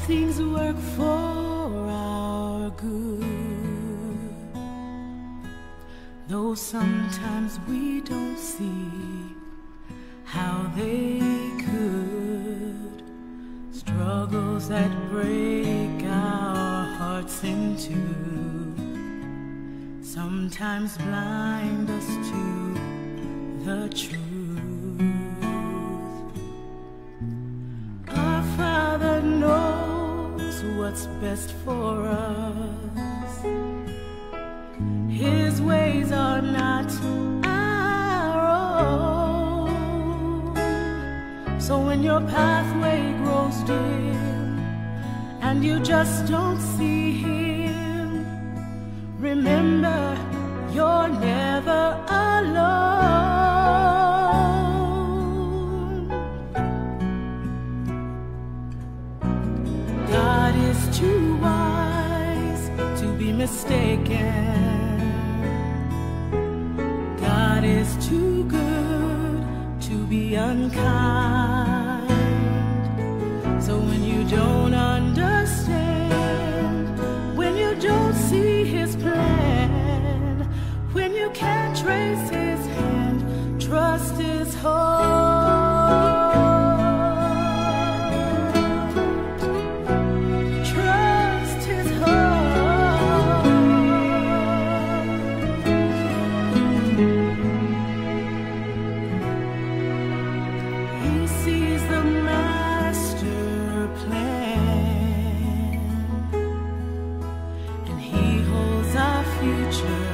things work for our good. Though sometimes we don't see how they could. Struggles that break our hearts in two sometimes blind us to the truth. Our Father knows what's best for us. His ways are not our own. So when your pathway grows dim and you just don't see Him, remember you're never alone. God is too wise to be mistaken. God is too good to be unkind. So when you don't understand, when you don't see His plan, when you can't trace His hand, trust His heart. Trust His heart. He sees the master plan, and He holds our future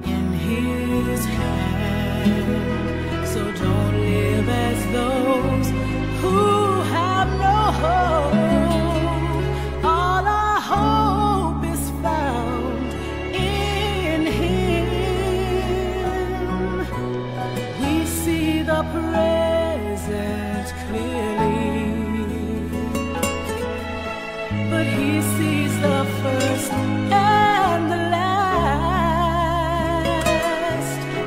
in His hand. So don't live as those who have no hope. All our hope is found in Him. We see the present clearly, but He sees the first and the last.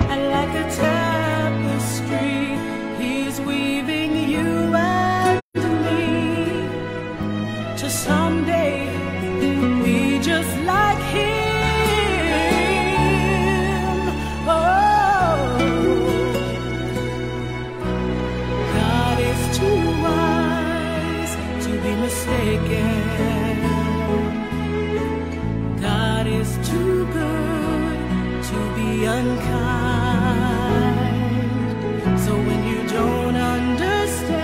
And like a tapestry, He's weaving you and me to someday be just like Him. Oh, God is too wise to be mistaken. God is too good to be unkind. So when you don't understand,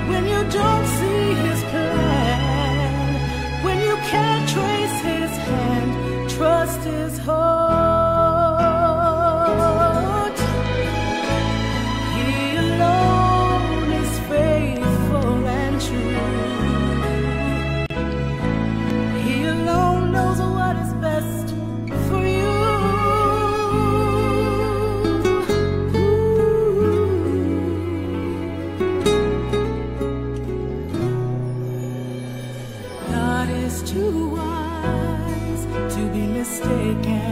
when you don't see His plan, when you can't trace His hand, trust His heart. He alone is faithful and true. He alone knows what is best for you. God is too wise to be mistaken.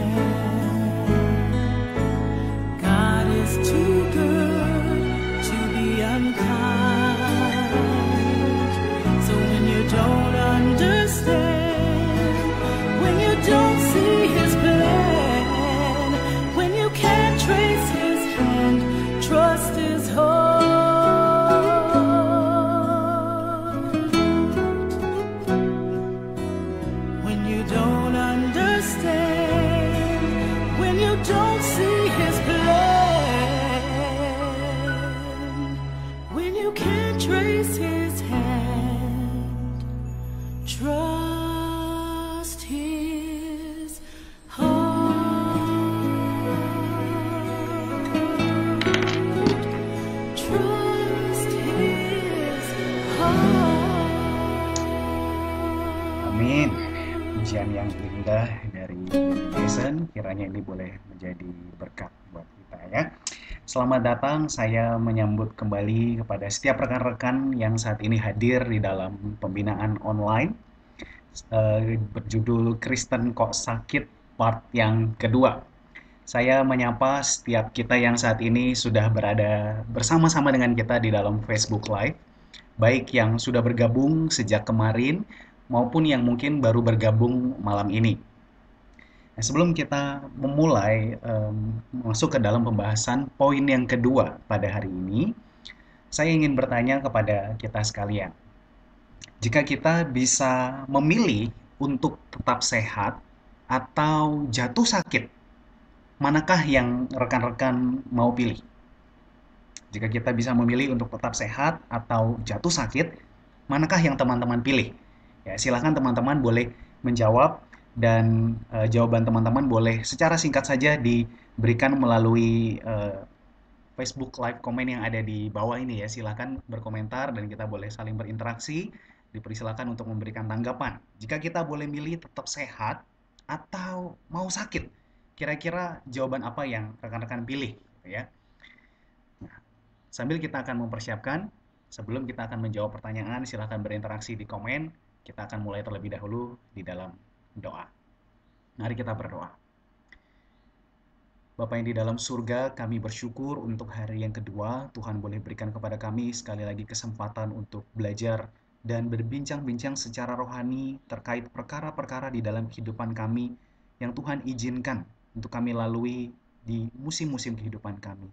God is too good to be unkind. So when you don't understand, when you don't see His plan, when you can't trace His hand, trust His heart. When you don't understand, when you don't see His plan, when you can't trace His hand, trust His heart. Trust His heart. Amin. Pujian yang indah dari Jason, kiranya ini boleh menjadi berkat buat kita ya. Selamat datang, saya menyambut kembali kepada setiap rekan-rekan yang saat ini hadir di dalam pembinaan online berjudul Kristen Kok Sakit part yang kedua. Saya menyapa setiap kita yang saat ini sudah berada bersama-sama dengan kita di dalam Facebook Live. baik yang sudah bergabung sejak kemarin maupun yang mungkin baru bergabung malam ini. Nah, sebelum kita memulai masuk ke dalam pembahasan poin yang kedua pada hari ini, saya ingin bertanya kepada kita sekalian. Jika kita bisa memilih untuk tetap sehat atau jatuh sakit, manakah yang rekan-rekan mau pilih? Jika kita bisa memilih untuk tetap sehat atau jatuh sakit, manakah yang teman-teman pilih? Ya, silakan teman-teman boleh menjawab dan jawaban teman-teman boleh secara singkat saja diberikan melalui Facebook Live komen yang ada di bawah ini ya. Silakan berkomentar dan kita boleh saling berinteraksi. Dipersilakan untuk memberikan tanggapan. Jika kita boleh milih tetap sehat atau mau sakit, kira-kira jawaban apa yang rekan-rekan pilih, ya? Nah, sambil kita akan mempersiapkan, sebelum kita akan menjawab pertanyaan, silakan berinteraksi di komen. Kita akan mulai terlebih dahulu di dalam doa. Mari kita berdoa. Bapa yang di dalam surga, kami bersyukur untuk hari yang kedua. Tuhan boleh berikan kepada kami sekali lagi kesempatan untuk belajar dan berbincang-bincang secara rohani terkait perkara-perkara di dalam kehidupan kami yang Tuhan izinkan untuk kami lalui di musim-musim kehidupan kami.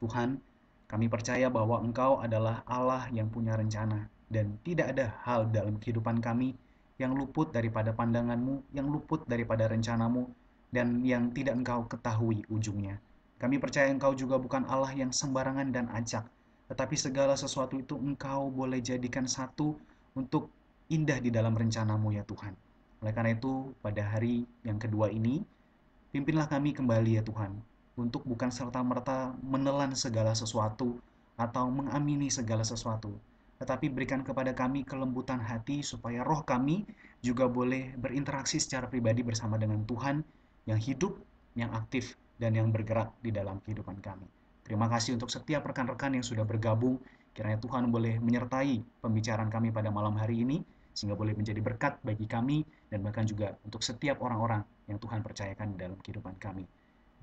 Tuhan, kami percaya bahwa Engkau adalah Allah yang punya rencana dan tidak ada hal dalam kehidupan kami yang luput daripada pandangan-Mu, yang luput daripada rencana-Mu, dan yang tidak Engkau ketahui ujungnya. Kami percaya Engkau juga bukan Allah yang sembarangan dan acak, tetapi segala sesuatu itu Engkau boleh jadikan satu untuk indah di dalam rencana-Mu ya Tuhan. Oleh karena itu, pada hari yang kedua ini, pimpinlah kami kembali ya Tuhan, untuk bukan serta-merta menelan segala sesuatu atau mengamini segala sesuatu, tetapi berikan kepada kami kelembutan hati supaya roh kami juga boleh berinteraksi secara pribadi bersama dengan Tuhan yang hidup, yang aktif, dan yang bergerak di dalam kehidupan kami. Terima kasih untuk setiap rekan-rekan yang sudah bergabung. Kiranya Tuhan boleh menyertai pembicaraan kami pada malam hari ini, sehingga boleh menjadi berkat bagi kami dan bahkan juga untuk setiap orang-orang yang Tuhan percayakan di dalam kehidupan kami.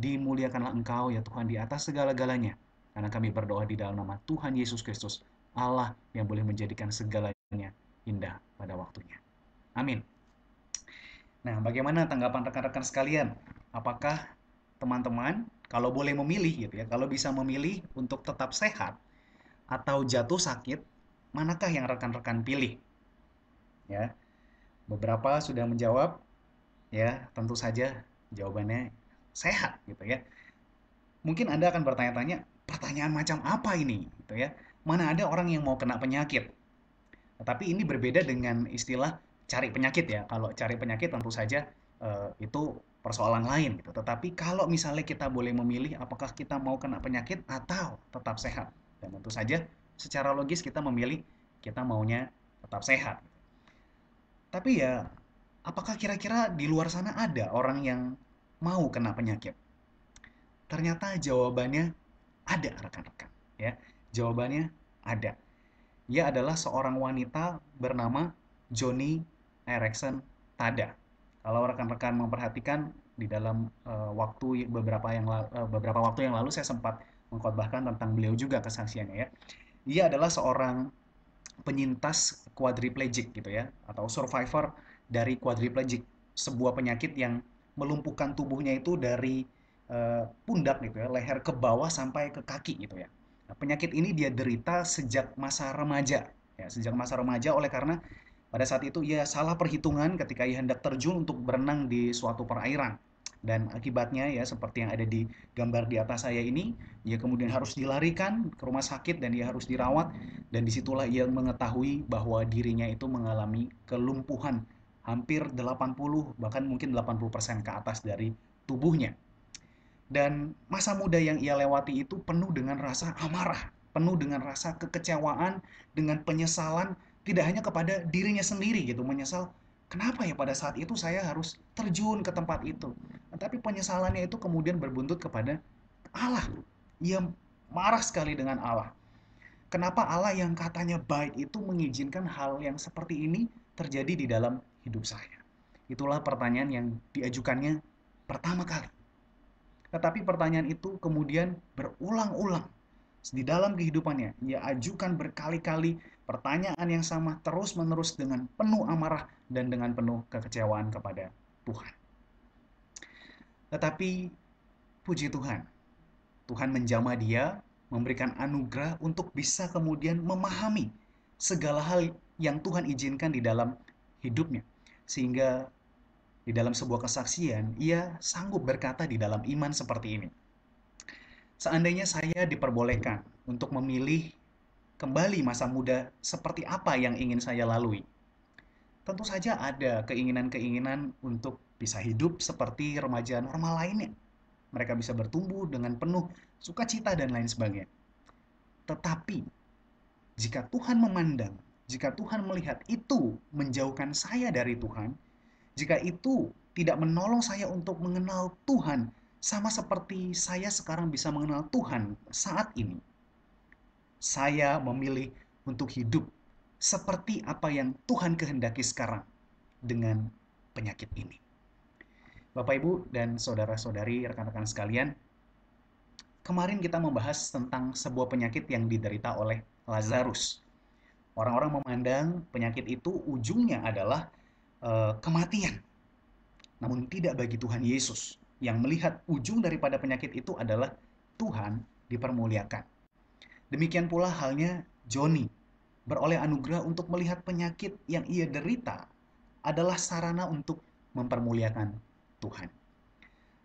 Dimuliakanlah Engkau ya Tuhan di atas segala-galanya, karena kami berdoa di dalam nama Tuhan Yesus Kristus, Allah yang boleh menjadikan segalanya indah pada waktunya. Amin. Nah, bagaimana tanggapan rekan-rekan sekalian? Apakah teman-teman kalau boleh memilih gitu ya, kalau bisa memilih untuk tetap sehat atau jatuh sakit, manakah yang rekan-rekan pilih? Ya, beberapa sudah menjawab, ya tentu saja jawabannya sehat gitu ya. Mungkin Anda akan bertanya-tanya, pertanyaan macam apa ini gitu ya? Mana ada orang yang mau kena penyakit? Tetapi ini berbeda dengan istilah cari penyakit ya. Kalau cari penyakit tentu saja itu persoalan lain gitu. Tetapi kalau misalnya kita boleh memilih apakah kita mau kena penyakit atau tetap sehat. Dan tentu saja secara logis kita memilih kita maunya tetap sehat. Tapi ya, apakah kira-kira di luar sana ada orang yang mau kena penyakit? Ternyata jawabannya ada, rekan-rekan. Ya, jawabannya ada. Ia adalah seorang wanita bernama Joni Eareckson Tada. Kalau rekan-rekan memperhatikan di dalam beberapa waktu yang lalu saya sempat mengkhotbahkan tentang beliau juga kesaksiannya ya. Ia adalah seorang penyintas quadriplegic gitu ya, atau survivor dari quadriplegic, sebuah penyakit yang melumpuhkan tubuhnya itu dari pundak gitu ya, leher ke bawah sampai ke kaki gitu ya. Nah, penyakit ini dia derita sejak masa remaja ya, sejak masa remaja oleh karena pada saat itu ia salah perhitungan ketika ia hendak terjun untuk berenang di suatu perairan. Dan akibatnya ya seperti yang ada di gambar di atas saya ini, ia kemudian harus dilarikan ke rumah sakit dan ia harus dirawat. Dan disitulah ia mengetahui bahwa dirinya itu mengalami kelumpuhan hampir 80 bahkan mungkin 80% ke atas dari tubuhnya. Dan masa muda yang ia lewati itu penuh dengan rasa amarah, penuh dengan rasa kekecewaan, dengan penyesalan, tidak hanya kepada dirinya sendiri gitu, menyesal, kenapa ya pada saat itu saya harus terjun ke tempat itu. Tapi penyesalannya itu kemudian berbuntut kepada Allah. Ia marah sekali dengan Allah. Kenapa Allah yang katanya baik itu mengizinkan hal yang seperti ini terjadi di dalam hidup saya? Itulah pertanyaan yang diajukannya pertama kali. Tetapi pertanyaan itu kemudian berulang-ulang di dalam kehidupannya. Ia ajukan berkali-kali pertanyaan yang sama terus-menerus dengan penuh amarah dan dengan penuh kekecewaan kepada Tuhan. Tetapi puji Tuhan, Tuhan menjamah dia, memberikan anugerah untuk bisa kemudian memahami segala hal yang Tuhan izinkan di dalam hidupnya. Sehingga di dalam sebuah kesaksian, ia sanggup berkata di dalam iman seperti ini. Seandainya saya diperbolehkan untuk memilih kembali masa muda seperti apa yang ingin saya lalui, tentu saja ada keinginan-keinginan untuk bisa hidup seperti remaja normal lainnya. Mereka bisa bertumbuh dengan penuh sukacita dan lain sebagainya. Tetapi, jika Tuhan memandang, jika Tuhan melihat itu menjauhkan saya dari Tuhan, jika itu tidak menolong saya untuk mengenal Tuhan, sama seperti saya sekarang bisa mengenal Tuhan saat ini, saya memilih untuk hidup seperti apa yang Tuhan kehendaki sekarang dengan penyakit ini. Bapak, Ibu, dan saudara-saudari, rekan-rekan sekalian, kemarin kita membahas tentang sebuah penyakit yang diderita oleh Lazarus. Orang-orang memandang penyakit itu ujungnya adalah kematian. Namun tidak bagi Tuhan Yesus, yang melihat ujung daripada penyakit itu adalah Tuhan dipermuliakan. Demikian pula halnya Joni, beroleh anugerah untuk melihat penyakit yang ia derita adalah sarana untuk mempermuliakan Tuhan.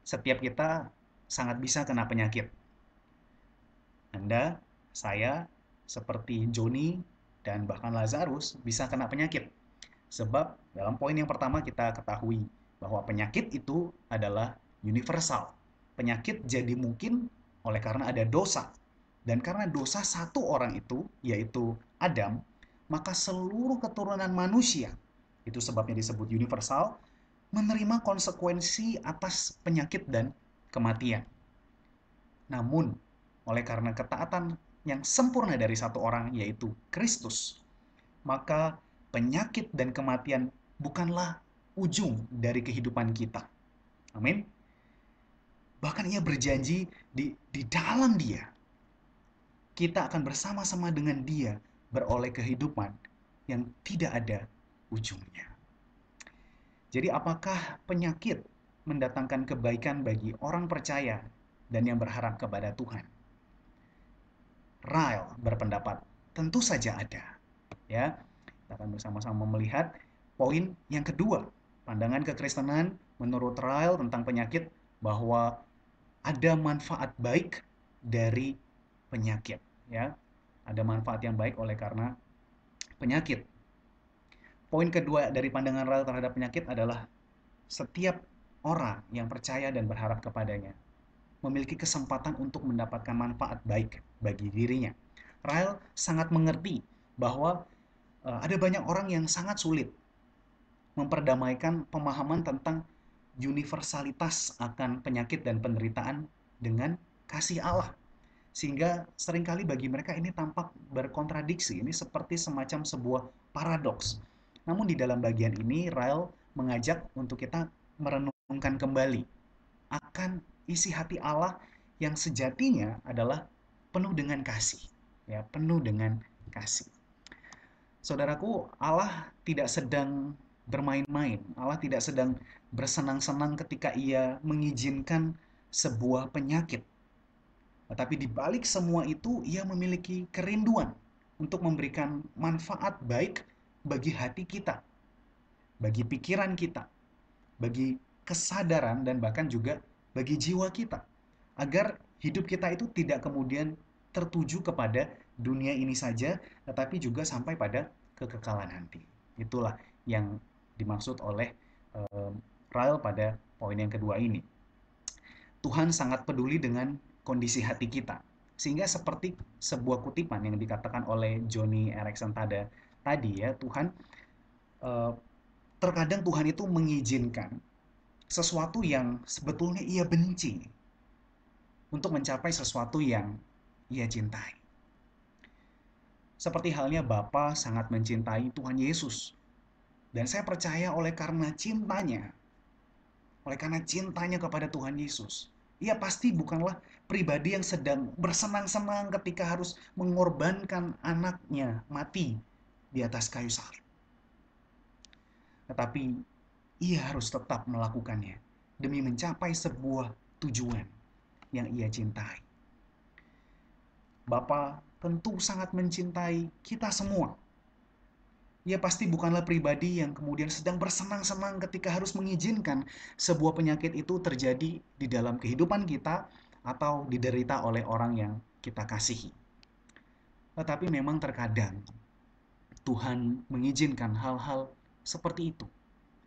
Setiap kita sangat bisa kena penyakit. Anda, saya, seperti Joni, dan bahkan Lazarus bisa kena penyakit. Sebab dalam poin yang pertama kita ketahui bahwa penyakit itu adalah universal. Penyakit jadi mungkin oleh karena ada dosa. Dan karena dosa satu orang itu, yaitu Adam, maka seluruh keturunan manusia, itu sebabnya disebut universal, menerima konsekuensi atas penyakit dan kematian. Namun, oleh karena ketaatan yang sempurna dari satu orang, yaitu Kristus, maka penyakit dan kematian bukanlah ujung dari kehidupan kita. Amin. Bahkan ia berjanji di dalam dia, kita akan bersama-sama dengan dia beroleh kehidupan yang tidak ada ujungnya. Jadi apakah penyakit mendatangkan kebaikan bagi orang percaya dan yang berharap kepada Tuhan? Ryle berpendapat, tentu saja ada. Ya, kita akan bersama-sama melihat poin yang kedua. Pandangan kekristenan menurut Ryle tentang penyakit bahwa ada manfaat baik dari penyakit. Ya, ada manfaat yang baik oleh karena penyakit. Poin kedua dari pandangan Ryle terhadap penyakit adalah setiap orang yang percaya dan berharap kepadanya memiliki kesempatan untuk mendapatkan manfaat baik bagi dirinya. Ryle sangat mengerti bahwa ada banyak orang yang sangat sulit memperdamaikan pemahaman tentang universalitas akan penyakit dan penderitaan dengan kasih Allah. Sehingga seringkali bagi mereka ini tampak berkontradiksi, ini seperti semacam sebuah paradoks. Namun di dalam bagian ini, Ryle mengajak untuk kita merenungkan kembali akan isi hati Allah yang sejatinya adalah penuh dengan kasih. Ya, penuh dengan kasih. Saudaraku, Allah tidak sedang bermain-main. Allah tidak sedang bersenang-senang ketika ia mengizinkan sebuah penyakit. Tetapi di balik semua itu, ia memiliki kerinduan untuk memberikan manfaat baik bagi hati kita, bagi pikiran kita, bagi kesadaran dan bahkan juga bagi jiwa kita. Agar hidup kita itu tidak kemudian tertuju kepada dunia ini saja, tetapi juga sampai pada kekekalan nanti. Itulah yang dimaksud oleh Ryle pada poin yang kedua ini. Tuhan sangat peduli dengan kondisi hati kita. Sehingga seperti sebuah kutipan yang dikatakan oleh Joni Eareckson tadi ya, Tuhan terkadang Tuhan itu mengizinkan sesuatu yang sebetulnya ia benci untuk mencapai sesuatu yang ia cintai. Seperti halnya Bapa sangat mencintai Tuhan Yesus. Dan saya percaya oleh karena cintanya kepada Tuhan Yesus, ia pasti bukanlah pribadi yang sedang bersenang-senang ketika harus mengorbankan anaknya mati di atas kayu salib. Tetapi ia harus tetap melakukannya demi mencapai sebuah tujuan yang ia cintai. Bapa tentu sangat mencintai kita semua. Ia pasti bukanlah pribadi yang kemudian sedang bersenang-senang ketika harus mengizinkan sebuah penyakit itu terjadi di dalam kehidupan kita atau diderita oleh orang yang kita kasihi. Tetapi memang terkadang Tuhan mengizinkan hal-hal seperti itu.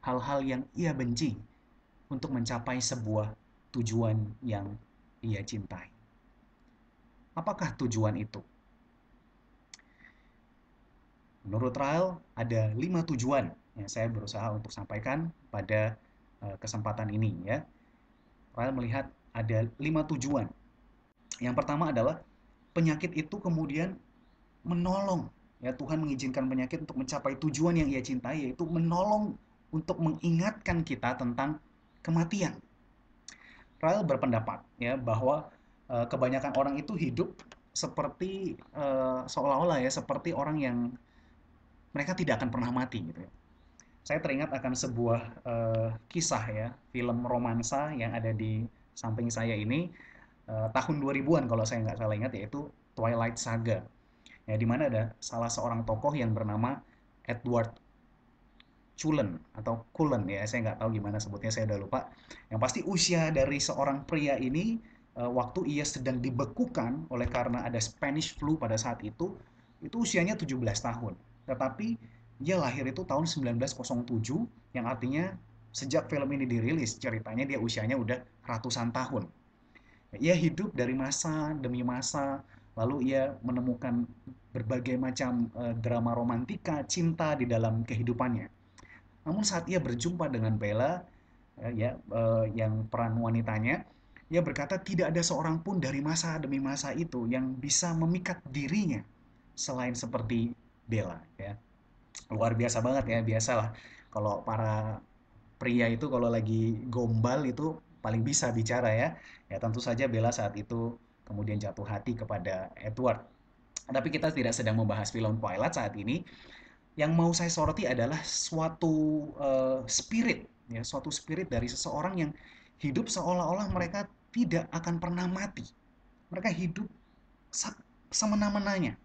Hal-hal yang ia benci untuk mencapai sebuah tujuan yang ia cintai. Apakah tujuan itu? Menurut Rael, ada 5 tujuan yang saya berusaha untuk sampaikan pada kesempatan ini. Ya. Rael melihat ada 5 tujuan. Yang pertama adalah penyakit itu kemudian menolong. Ya, Tuhan mengizinkan penyakit untuk mencapai tujuan yang ia cintai, yaitu menolong untuk mengingatkan kita tentang kematian. Rael berpendapat ya bahwa kebanyakan orang itu hidup seperti seolah-olah ya seperti orang yang mereka tidak akan pernah mati gitu ya. Saya teringat akan sebuah kisah ya, film romansa yang ada di samping saya ini tahun 2000-an kalau saya nggak salah ingat, yaitu Twilight Saga. Ya, di mana ada salah seorang tokoh yang bernama Edward Cullen atau Cullen ya, saya nggak tahu gimana sebutnya, saya udah lupa. Yang pasti usia dari seorang pria ini waktu ia sedang dibekukan oleh karena ada Spanish flu pada saat itu usianya 17 tahun. Tetapi dia lahir itu tahun 1907, yang artinya sejak film ini dirilis, ceritanya dia usianya udah ratusan tahun. Ia hidup dari masa demi masa, lalu ia menemukan berbagai macam drama romantika, cinta di dalam kehidupannya. Namun saat ia berjumpa dengan Bella, yang peran wanitanya, ia berkata tidak ada seorang pun dari masa demi masa itu yang bisa memikat dirinya selain seperti Bella. Ya. Luar biasa banget ya, biasalah kalau para pria itu kalau lagi gombal itu paling bisa bicara ya. Ya tentu saja Bella saat itu kemudian jatuh hati kepada Edward. Tapi kita tidak sedang membahas film Twilight saat ini. Yang mau saya soroti adalah suatu spirit, ya, suatu spirit dari seseorang yang hidup seolah-olah mereka tidak akan pernah mati. Mereka hidup semena-menanya.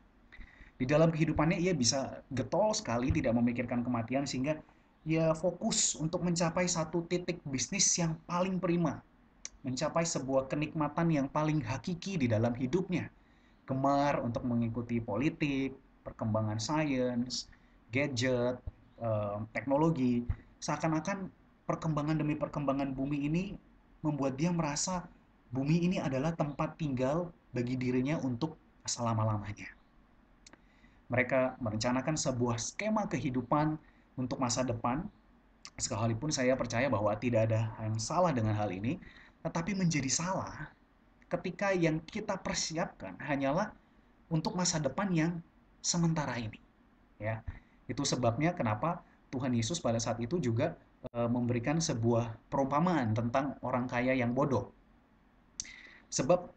Di dalam kehidupannya ia bisa getol sekali, tidak memikirkan kematian, sehingga ia fokus untuk mencapai satu titik bisnis yang paling prima, mencapai sebuah kenikmatan yang paling hakiki di dalam hidupnya. Gemar untuk mengikuti politik, perkembangan sains, gadget, teknologi, seakan-akan perkembangan demi perkembangan bumi ini membuat dia merasa bumi ini adalah tempat tinggal bagi dirinya untuk selama-lamanya. Mereka merencanakan sebuah skema kehidupan untuk masa depan, sekalipun saya percaya bahwa tidak ada yang salah dengan hal ini, tetapi menjadi salah ketika yang kita persiapkan hanyalah untuk masa depan yang sementara ini. Ya, itu sebabnya kenapa Tuhan Yesus pada saat itu juga memberikan sebuah perumpamaan tentang orang kaya yang bodoh. Sebab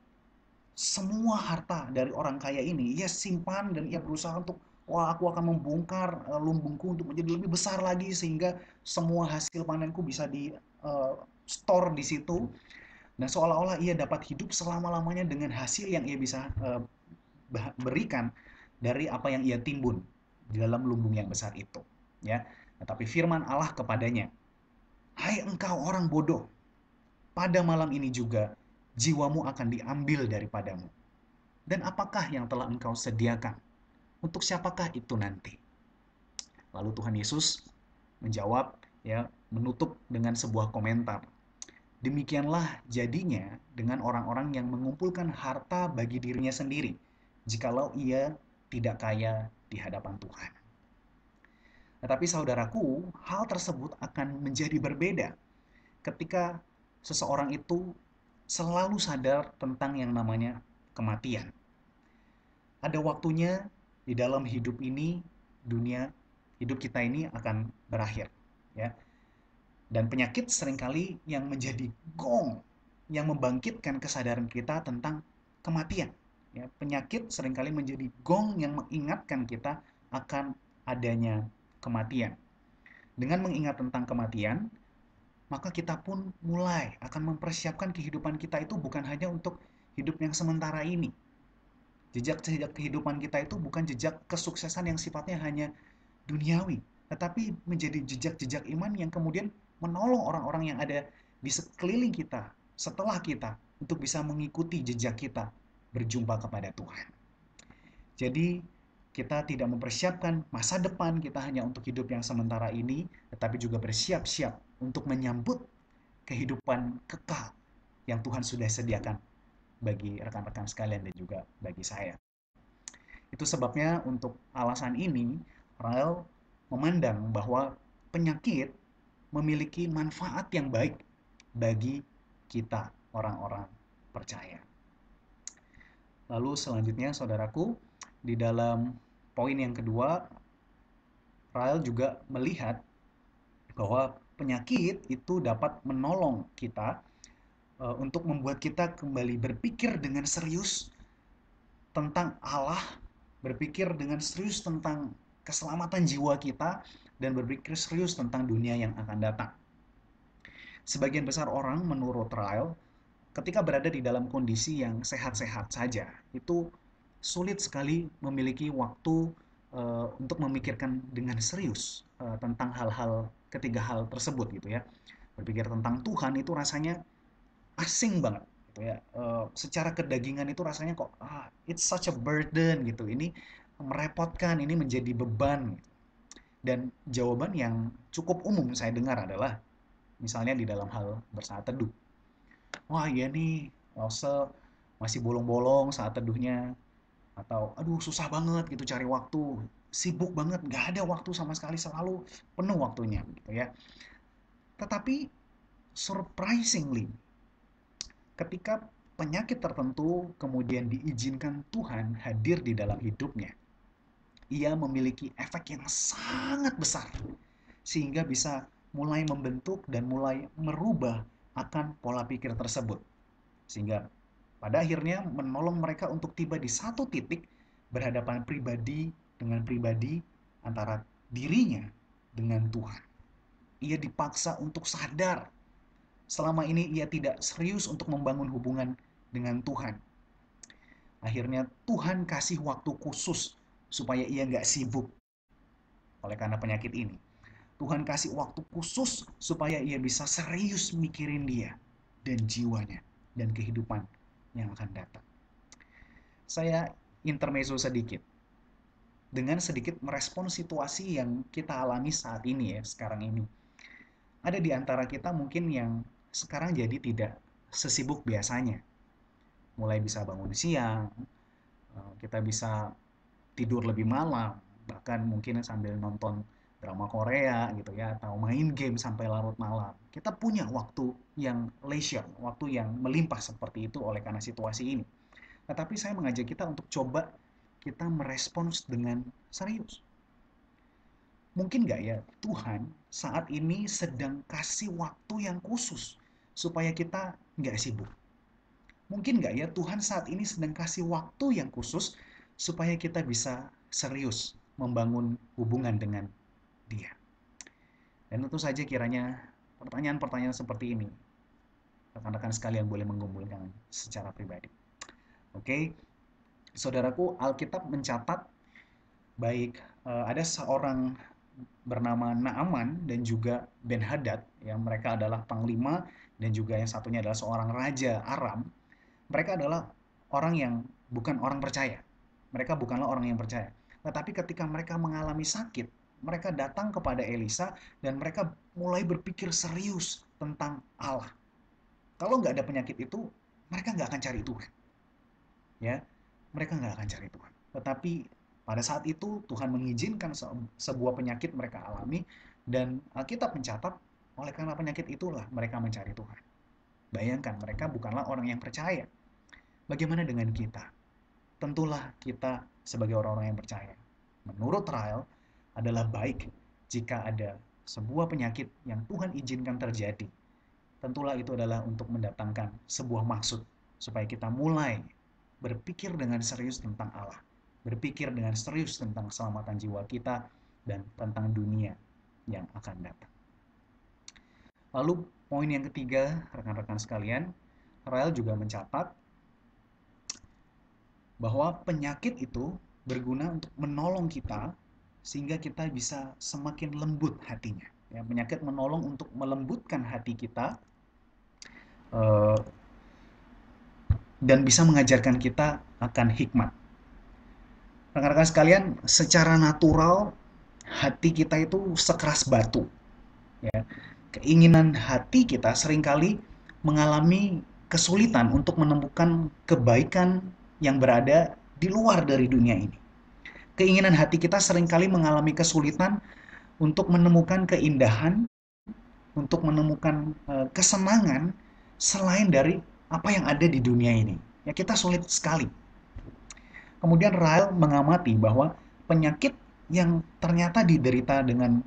semua harta dari orang kaya ini ia simpan dan ia berusaha untuk, wah aku akan membongkar lumbungku untuk menjadi lebih besar lagi sehingga semua hasil panenku bisa di store di situ, dan seolah-olah ia dapat hidup selama-lamanya dengan hasil yang ia bisa berikan dari apa yang ia timbun di dalam lumbung yang besar itu, ya. Tetapi firman Allah kepadanya, "Hai engkau orang bodoh, pada malam ini juga jiwamu akan diambil daripadamu. Dan apakah yang telah engkau sediakan? Untuk siapakah itu nanti?" Lalu Tuhan Yesus menjawab, ya, menutup dengan sebuah komentar. Demikianlah jadinya dengan orang-orang yang mengumpulkan harta bagi dirinya sendiri, jikalau ia tidak kaya di hadapan Tuhan. Tetapi saudaraku, hal tersebut akan menjadi berbeda ketika seseorang itu selalu sadar tentang yang namanya kematian. Ada waktunya di dalam hidup ini, hidup kita ini akan berakhir, ya. Dan penyakit seringkali yang menjadi gong yang membangkitkan kesadaran kita tentang kematian. Ya, penyakit seringkali menjadi gong yang mengingatkan kita akan adanya kematian. Dengan mengingat tentang kematian, maka kita pun mulai akan mempersiapkan kehidupan kita itu bukan hanya untuk hidup yang sementara ini. Jejak-jejak kehidupan kita itu bukan jejak kesuksesan yang sifatnya hanya duniawi, tetapi menjadi jejak-jejak iman yang kemudian menolong orang-orang yang ada di sekeliling kita, setelah kita, untuk bisa mengikuti jejak kita berjumpa kepada Tuhan. Jadi, kita tidak mempersiapkan masa depan kita hanya untuk hidup yang sementara ini, tetapi juga bersiap-siap untuk menyambut kehidupan kekal yang Tuhan sudah sediakan bagi rekan-rekan sekalian dan juga bagi saya. Itu sebabnya untuk alasan ini, Rael memandang bahwa penyakit memiliki manfaat yang baik bagi kita, orang-orang percaya. Lalu selanjutnya, saudaraku, di dalam poin yang kedua, Rael juga melihat bahwa penyakit itu dapat menolong kita untuk membuat kita kembali berpikir dengan serius tentang Allah, berpikir dengan serius tentang keselamatan jiwa kita, dan berpikir serius tentang dunia yang akan datang. Sebagian besar orang menurut Ryle, ketika berada di dalam kondisi yang sehat-sehat saja, itu sulit sekali memiliki waktu untuk memikirkan dengan serius tentang hal-hal ketiga hal tersebut gitu ya. Berpikir tentang Tuhan itu rasanya asing banget gitu ya. Secara kedagingan itu rasanya kok it's such a burden gitu. Ini merepotkan, ini menjadi beban gitu. Dan jawaban yang cukup umum saya dengar adalah misalnya di dalam hal bersaat teduh. Wah iya nih, Lause masih bolong-bolong saat teduhnya. Atau aduh susah banget gitu cari waktu. Sibuk banget, nggak ada waktu sama sekali, selalu penuh waktunya gitu ya. Tetapi surprisingly, ketika penyakit tertentu kemudian diizinkan Tuhan hadir di dalam hidupnya, ia memiliki efek yang sangat besar sehingga bisa mulai membentuk dan mulai merubah akan pola pikir tersebut. Sehingga pada akhirnya menolong mereka untuk tiba di satu titik berhadapan pribadi dengan pribadi antara dirinya dengan Tuhan. Ia dipaksa untuk sadar selama ini ia tidak serius untuk membangun hubungan dengan Tuhan. Akhirnya Tuhan kasih waktu khusus supaya ia nggak sibuk oleh karena penyakit ini. Tuhan kasih waktu khusus supaya ia bisa serius mikirin dia dan jiwanya dan kehidupan yang akan datang. Saya intermezzo sedikit. Dengan sedikit merespon situasi yang kita alami saat ini ya, sekarang ini. Ada di antara kita mungkin yang sekarang jadi tidak sesibuk biasanya. Mulai bisa bangun siang, kita bisa tidur lebih malam, bahkan mungkin sambil nonton drama Korea gitu ya, atau main game sampai larut malam. Kita punya waktu yang leisure, waktu yang melimpah seperti itu oleh karena situasi ini. Tetapi saya mengajak kita untuk coba kita merespons dengan serius. Mungkin nggak ya Tuhan saat ini sedang kasih waktu yang khusus supaya kita nggak sibuk. Mungkin nggak ya Tuhan saat ini sedang kasih waktu yang khusus supaya kita bisa serius membangun hubungan dengan Dia. Dan tentu saja kiranya pertanyaan-pertanyaan seperti ini rekan-rekan sekalian boleh mengumpulkan secara pribadi. Oke, saudaraku, Alkitab mencatat baik ada seorang bernama Naaman dan juga Ben-Hadad, yang mereka adalah panglima dan juga yang satunya adalah seorang raja Aram. Mereka adalah orang yang bukan orang percaya. Mereka bukanlah orang yang percaya. Tetapi ketika mereka mengalami sakit, mereka datang kepada Elisa dan mereka mulai berpikir serius tentang Allah. Kalau nggak ada penyakit itu, mereka nggak akan cari Tuhan. Ya, mereka nggak akan cari Tuhan. Tetapi pada saat itu Tuhan mengizinkan sebuah penyakit mereka alami dan Alkitab mencatat oleh karena penyakit itulah mereka mencari Tuhan. Bayangkan mereka bukanlah orang yang percaya. Bagaimana dengan kita? Tentulah kita sebagai orang-orang yang percaya. Menurut Rael adalah baik jika ada sebuah penyakit yang Tuhan izinkan terjadi. Tentulah itu adalah untuk mendatangkan sebuah maksud supaya kita mulai berpikir dengan serius tentang Allah. Berpikir dengan serius tentang keselamatan jiwa kita dan tentang dunia yang akan datang. Lalu poin yang ketiga, rekan-rekan sekalian, Rael juga mencatat bahwa penyakit itu berguna untuk menolong kita sehingga kita bisa semakin lembut hatinya. Ya, penyakit menolong untuk melembutkan hati kita eh, dan bisa mengajarkan kita akan hikmat. Rekan-rekan sekalian, secara natural hati kita itu sekeras batu. Ya. Keinginan hati kita seringkali mengalami kesulitan untuk menemukan kebaikan yang berada di luar dari dunia ini. Keinginan hati kita seringkali mengalami kesulitan untuk menemukan keindahan, untuk menemukan kesenangan selain dari apa yang ada di dunia ini. Ya, kita sulit sekali. Kemudian Rael mengamati bahwa penyakit yang ternyata diderita dengan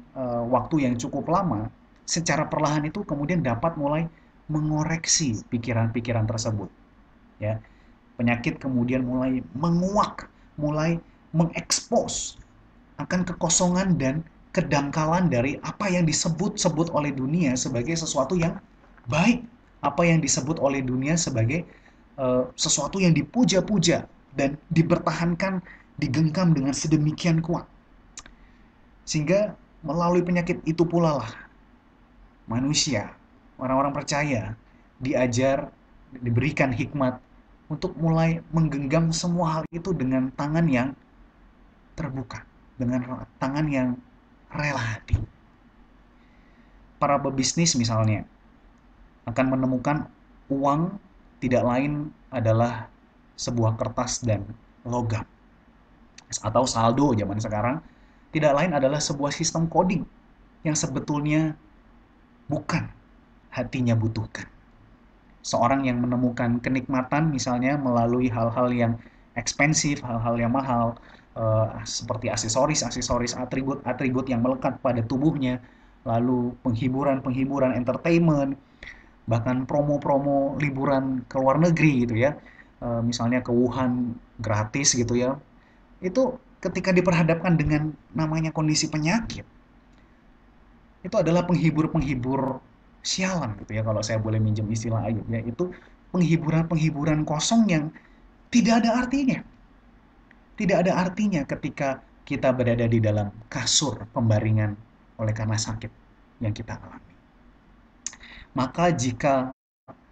waktu yang cukup lama, secara perlahan itu kemudian dapat mulai mengoreksi pikiran-pikiran tersebut. Ya, penyakit kemudian mulai menguak, mulai mengekspos akan kekosongan dan kedangkalan dari apa yang disebut-sebut oleh dunia sebagai sesuatu yang baik, apa yang disebut oleh dunia sebagai sesuatu yang dipuja-puja dan dipertahankan, digenggam dengan sedemikian kuat. Sehingga melalui penyakit itu pula lah manusia, orang-orang percaya, diajar, diberikan hikmat untuk mulai menggenggam semua hal itu dengan tangan yang terbuka, dengan tangan yang rela hati. Para pebisnis misalnya akan menemukan uang tidak lain adalah sebuah kertas dan logam. Atau saldo zaman sekarang tidak lain adalah sebuah sistem coding yang sebetulnya bukan hatinya butuhkan. Seorang yang menemukan kenikmatan misalnya melalui hal-hal yang ekspensif, hal-hal yang mahal, seperti aksesoris, atribut-atribut yang melekat pada tubuhnya, lalu penghiburan-penghiburan entertainment, bahkan promo-promo liburan ke luar negeri gitu ya, misalnya ke Wuhan gratis gitu ya, itu ketika diperhadapkan dengan namanya kondisi penyakit, itu adalah penghibur-penghibur sialan gitu ya, kalau saya boleh minjem istilah Ayub ya, itu penghiburan-penghiburan kosong yang tidak ada artinya. Tidak ada artinya ketika kita berada di dalam kasur pembaringan oleh karena sakit yang kita alami. Maka jika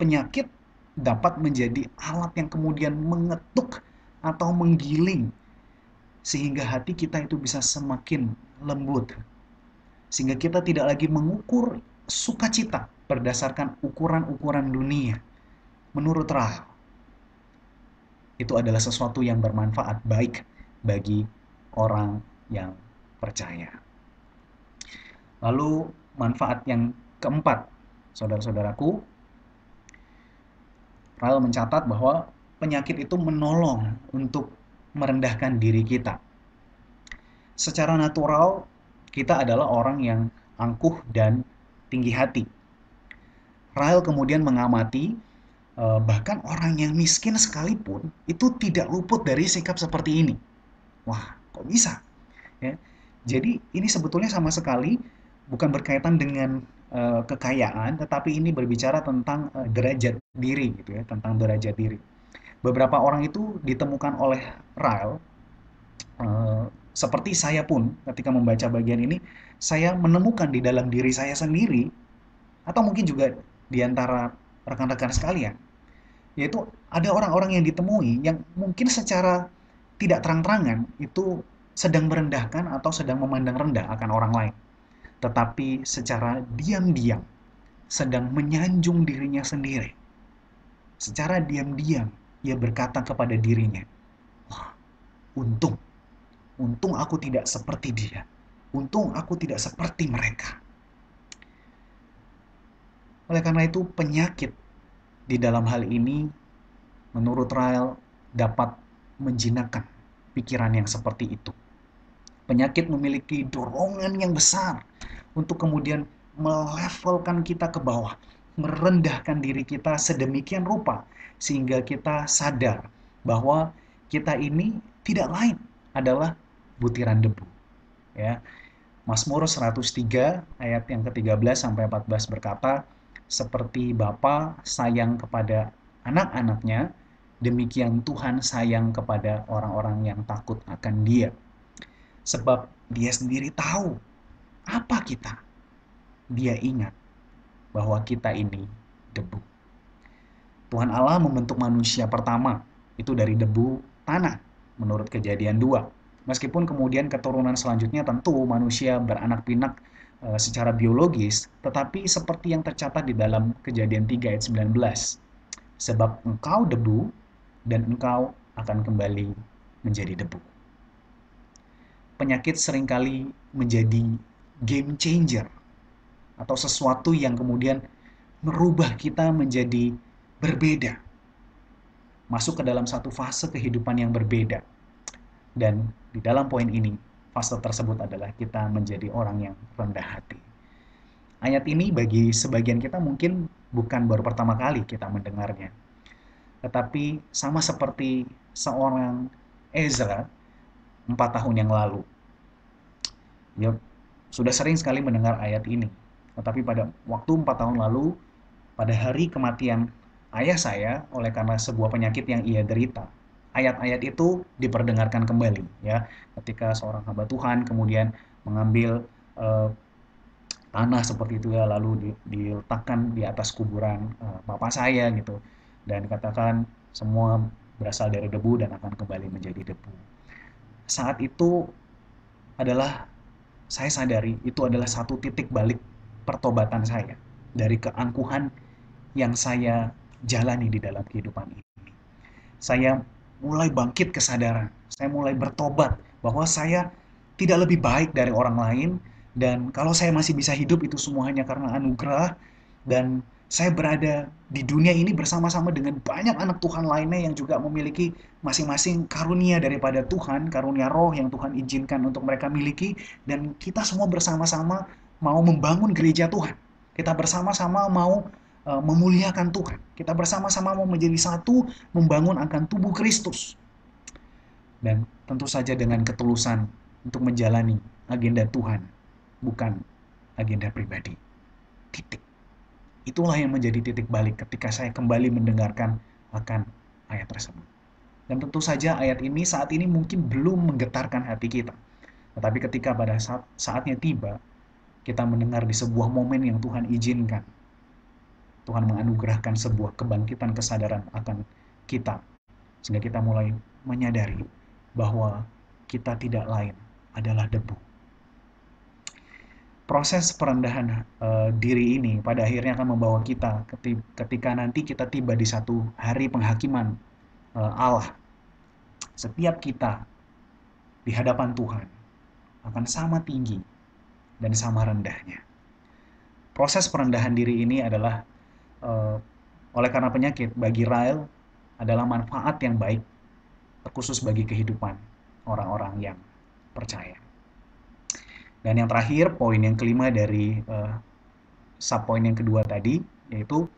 penyakit dapat menjadi alat yang kemudian mengetuk atau menggiling sehingga hati kita itu bisa semakin lembut, sehingga kita tidak lagi mengukur sukacita berdasarkan ukuran-ukuran dunia. Menurut Rahel, itu adalah sesuatu yang bermanfaat baik bagi orang yang percaya. Lalu manfaat yang keempat, saudara-saudaraku, Rahel mencatat bahwa penyakit itu menolong untuk merendahkan diri kita. Secara natural, kita adalah orang yang angkuh dan tinggi hati. Rahel kemudian mengamati bahkan orang yang miskin sekalipun itu tidak luput dari sikap seperti ini. Wah, kok bisa? Ya. Jadi ini sebetulnya sama sekali bukan berkaitan dengan kekayaan, tetapi ini berbicara tentang derajat diri, gitu ya, tentang derajat diri. Beberapa orang itu ditemukan oleh Ryle, seperti saya pun ketika membaca bagian ini, saya menemukan di dalam diri saya sendiri, atau mungkin juga di antara rekan-rekan sekalian, yaitu ada orang-orang yang ditemui yang mungkin secara tidak terang-terangan itu sedang merendahkan atau sedang memandang rendah akan orang lain, tetapi secara diam-diam sedang menyanjung dirinya sendiri. Secara diam-diam ia berkata kepada dirinya, wah, untung aku tidak seperti dia, untung aku tidak seperti mereka. Oleh karena itu penyakit di dalam hal ini menurut Ryle dapat menjinakkan pikiran yang seperti itu. Penyakit memiliki dorongan yang besar untuk kemudian melevelkan kita ke bawah, merendahkan diri kita sedemikian rupa sehingga kita sadar bahwa kita ini tidak lain adalah butiran debu. Ya, Mazmur 103 ayat yang ke-13 sampai 14 berkata, seperti Bapa sayang kepada anak-anaknya, demikian Tuhan sayang kepada orang-orang yang takut akan Dia. Sebab Dia sendiri tahu apa kita. Dia ingat bahwa kita ini debu. Tuhan Allah membentuk manusia pertama itu dari debu tanah menurut Kejadian 2. Meskipun kemudian keturunan selanjutnya tentu manusia beranak pinak secara biologis, tetapi seperti yang tercatat di dalam Kejadian 3 ayat 19. Sebab engkau debu dan engkau akan kembali menjadi debu. Penyakit seringkali menjadi game changer atau sesuatu yang kemudian merubah kita menjadi berbeda, masuk ke dalam satu fase kehidupan yang berbeda. Dan di dalam poin ini, fase tersebut adalah kita menjadi orang yang rendah hati. Ayat ini bagi sebagian kita mungkin bukan baru pertama kali kita mendengarnya, tetapi sama seperti seorang Ezra 4 tahun yang lalu. Dia sudah sering sekali mendengar ayat ini, tetapi pada waktu 4 tahun lalu, pada hari kematian ayah saya oleh karena sebuah penyakit yang ia derita, ayat-ayat itu diperdengarkan kembali, ya, ketika seorang hamba Tuhan kemudian mengambil tanah seperti itu, ya, lalu diletakkan di atas kuburan bapak saya gitu, dan dikatakan semua berasal dari debu dan akan kembali menjadi debu. Saat itu adalah saya sadari itu adalah satu titik balik pertobatan saya dari keangkuhan yang saya jalani di dalam kehidupan ini. Saya mulai bangkit kesadaran, saya mulai bertobat bahwa saya tidak lebih baik dari orang lain, dan kalau saya masih bisa hidup itu semua hanya karena anugerah, dan saya berada di dunia ini bersama-sama dengan banyak anak Tuhan lainnya yang juga memiliki masing-masing karunia daripada Tuhan, karunia roh yang Tuhan izinkan untuk mereka miliki, dan kita semua bersama-sama mau membangun gereja Tuhan. Kita bersama-sama mau memuliakan Tuhan. Kita bersama-sama mau menjadi satu, membangun akan tubuh Kristus. Dan tentu saja dengan ketulusan untuk menjalani agenda Tuhan, bukan agenda pribadi. Titik. Itulah yang menjadi titik balik ketika saya kembali mendengarkan akan ayat tersebut. Dan tentu saja ayat ini saat ini mungkin belum menggetarkan hati kita. Tetapi ketika pada saatnya tiba, kita mendengar di sebuah momen yang Tuhan izinkan, Tuhan menganugerahkan sebuah kebangkitan kesadaran akan kita, sehingga kita mulai menyadari bahwa kita tidak lain adalah debu. Proses perendahan diri ini pada akhirnya akan membawa kita ketika nanti kita tiba di satu hari penghakiman Allah. Setiap kita di hadapan Tuhan akan sama tinggi dan sama rendahnya. Proses perendahan diri ini adalah oleh karena penyakit, bagi Rael adalah manfaat yang baik, terkhusus bagi kehidupan orang-orang yang percaya. Dan yang terakhir, poin yang kelima dari subpoin yang kedua tadi, yaitu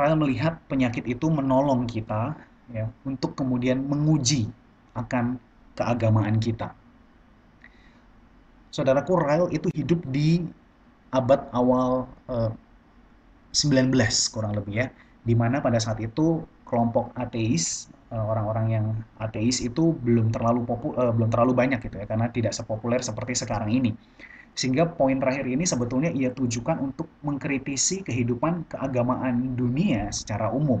Rael melihat penyakit itu menolong kita, ya, untuk kemudian menguji akan keagamaan kita. Saudaraku, Rael itu hidup di abad awal 19 kurang lebih, ya, di mana pada saat itu kelompok ateis, orang-orang yang ateis itu belum terlalu banyak gitu, ya, karena tidak sepopuler seperti sekarang ini. Sehingga poin terakhir ini sebetulnya ia tujukan untuk mengkritisi kehidupan keagamaan dunia secara umum,